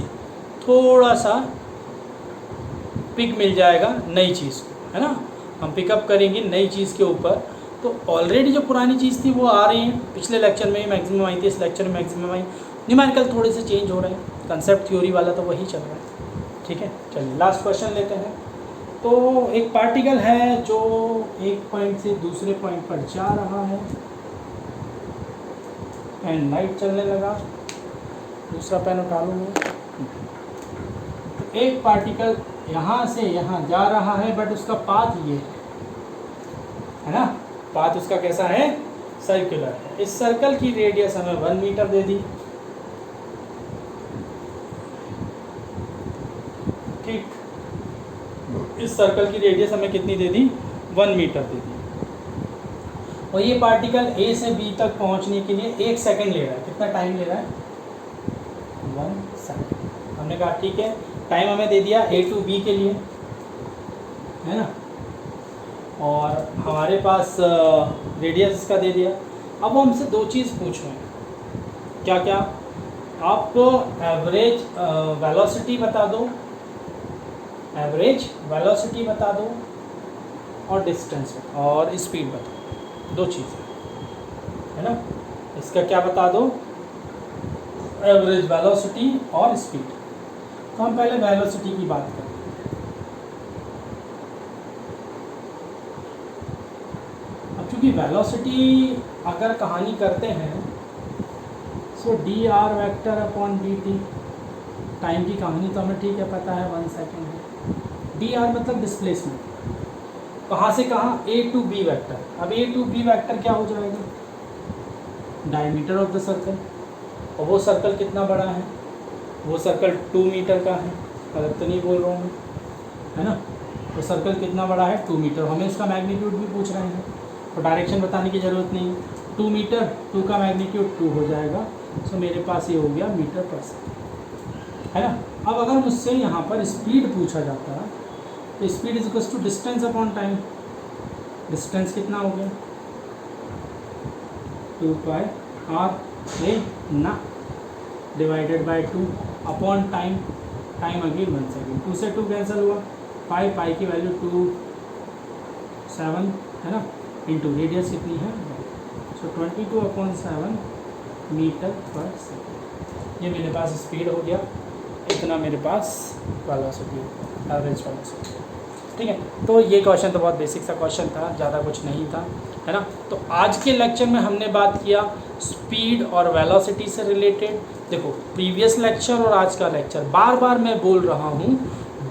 थोड़ा सा पिक मिल जाएगा नई चीज़ को, है ना, हम पिकअप करेंगे नई चीज़ के ऊपर। तो ऑलरेडी जो पुरानी चीज़ थी वो आ रही है, पिछले लेक्चर में ही मैक्सिमम आई थी, इस लेक्चर में मैक्सिमम आई, न्यूमेरिकल थोड़े से चेंज हो रहे हैं, कंसेप्ट थ्योरी वाला तो वही चल रहा है। ठीक है, चलिए लास्ट क्वेश्चन लेते हैं। तो एक पार्टिकल है जो एक पॉइंट से दूसरे पॉइंट पर जा रहा है एंड लाइट चलने लगा, दूसरा पेन उठा लूँगा। तो एक पार्टिकल यहाँ से यहाँ जा रहा है, बट उसका पाथ ये है ना, पाथ उसका कैसा है, सर्कुलर है। इस सर्कल की रेडियस हमें 1 मीटर दे दी, ठीक, इस सर्कल की रेडियस हमें कितनी दे दी, 1 मीटर दे दी, और ये पार्टिकल ए से बी तक पहुंचने के लिए 1 सेकंड ले रहा है। कितना टाइम ले रहा है, 1 सेकंड। हमने कहा ठीक है, टाइम हमें दे दिया ए टू बी के लिए, है ना, और हमारे पास रेडियस इसका दे दिया। अब वो हमसे दो चीज़ पूछ रहे हैं, क्या क्या, आप एवरेज वेलोसिटी बता दो, एवरेज वेलोसिटी बता दो, और डिस्टेंस और स्पीड बता दो, दो चीज़ें, है ना। इसका क्या बता दो, एवरेज वेलोसिटी और स्पीड। तो हम पहले वेलोसिटी की बात करें। अब चूँकि वेलोसिटी अगर कहानी करते हैं, so D R vector upon D T, time की कहानी तो हमें ठीक है पता है 1 सेकेंड है। डी आर मतलब डिस्प्लेसमेंट, कहाँ से कहाँ, ए टू बी वेक्टर। अब ए टू बी वेक्टर क्या हो जाएगा, डायमीटर ऑफ द सर्कल, और वो सर्कल कितना बड़ा है, वो सर्कल 2 मीटर का है, गलत तो नहीं बोल रहा हूँ, है ना। वो सर्कल कितना बड़ा है, 2 मीटर। हमें इसका मैग्नीट्यूड भी पूछ रहे हैं, तो डायरेक्शन बताने की ज़रूरत नहीं, 2 मीटर, 2 का मैग्नीट्यूड 2 हो जाएगा। सो मेरे पास ये हो गया मीटर पर सेकेंड, है ना। अब अगर मुझसे यहाँ पर स्पीड पूछा जाता है, तो speed is equals to distance upon time. Distance कितना हो गया, 2 पाई आर ए ना divided by 2 upon time, time again 1 second, 2 से 2 कैंसिल हुआ, पाई, पाई की वैल्यू 2 7 है ना, इंटू रेडियस कितनी है, सो 22 अपॉन 7 मीटर पर सेकेंड। ये मेरे पास स्पीड हो गया, इतना मेरे पास वेलोसिटी, एवरेज वेलोसिटी। ठीक है। तो ये क्वेश्चन तो बहुत बेसिक सा क्वेश्चन था, ज़्यादा कुछ नहीं था, है ना। तो आज के लेक्चर में हमने बात किया स्पीड और वेलोसिटी से रिलेटेड। देखो प्रीवियस लेक्चर और आज का लेक्चर बार बार मैं बोल रहा हूँ,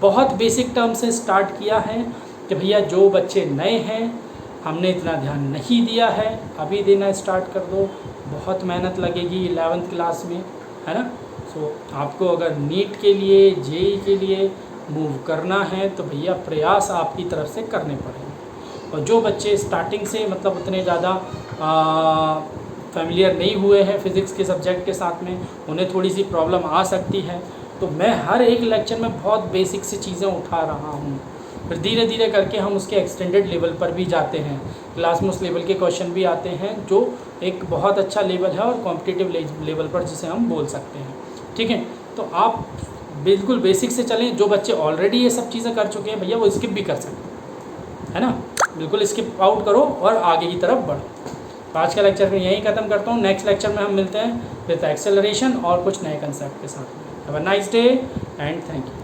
बहुत बेसिक टर्म से स्टार्ट किया है कि भैया जो बच्चे नए हैं, हमने इतना ध्यान नहीं दिया है, अभी देना स्टार्ट कर दो, बहुत मेहनत लगेगी 11th क्लास में, है ना। सो आपको अगर नीट के लिए, जेई के लिए मूव करना है तो भैया प्रयास आपकी तरफ से करने पड़ेंगे। और जो बच्चे स्टार्टिंग से मतलब उतने ज़्यादा फेमिलियर नहीं हुए हैं फिज़िक्स के सब्जेक्ट के साथ में, उन्हें थोड़ी सी प्रॉब्लम आ सकती है। तो मैं हर एक लेक्चर में बहुत बेसिक सी चीज़ें उठा रहा हूँ, फिर धीरे धीरे करके हम उसके एक्सटेंडेड लेवल पर भी जाते हैं। क्लास में उस लेवल के क्वेश्चन भी आते हैं जो एक बहुत अच्छा लेवल है और कॉम्पिटिटिव लेवल पर जिसे हम बोल सकते हैं, ठीक है। तो आप बिल्कुल बेसिक से चलें। जो बच्चे ऑलरेडी ये सब चीज़ें कर चुके हैं भैया वो स्किप भी कर सकते हैं, है ना। बिल्कुल स्किप आउट करो और आगे की तरफ बढ़ो। तो आज का लेक्चर मैं यहीं ख़त्म करता हूँ। नेक्स्ट लेक्चर में हम मिलते हैं विद एक्सेलरेशन और कुछ नए कंसेप्ट के साथ। Have a nice day and thank you.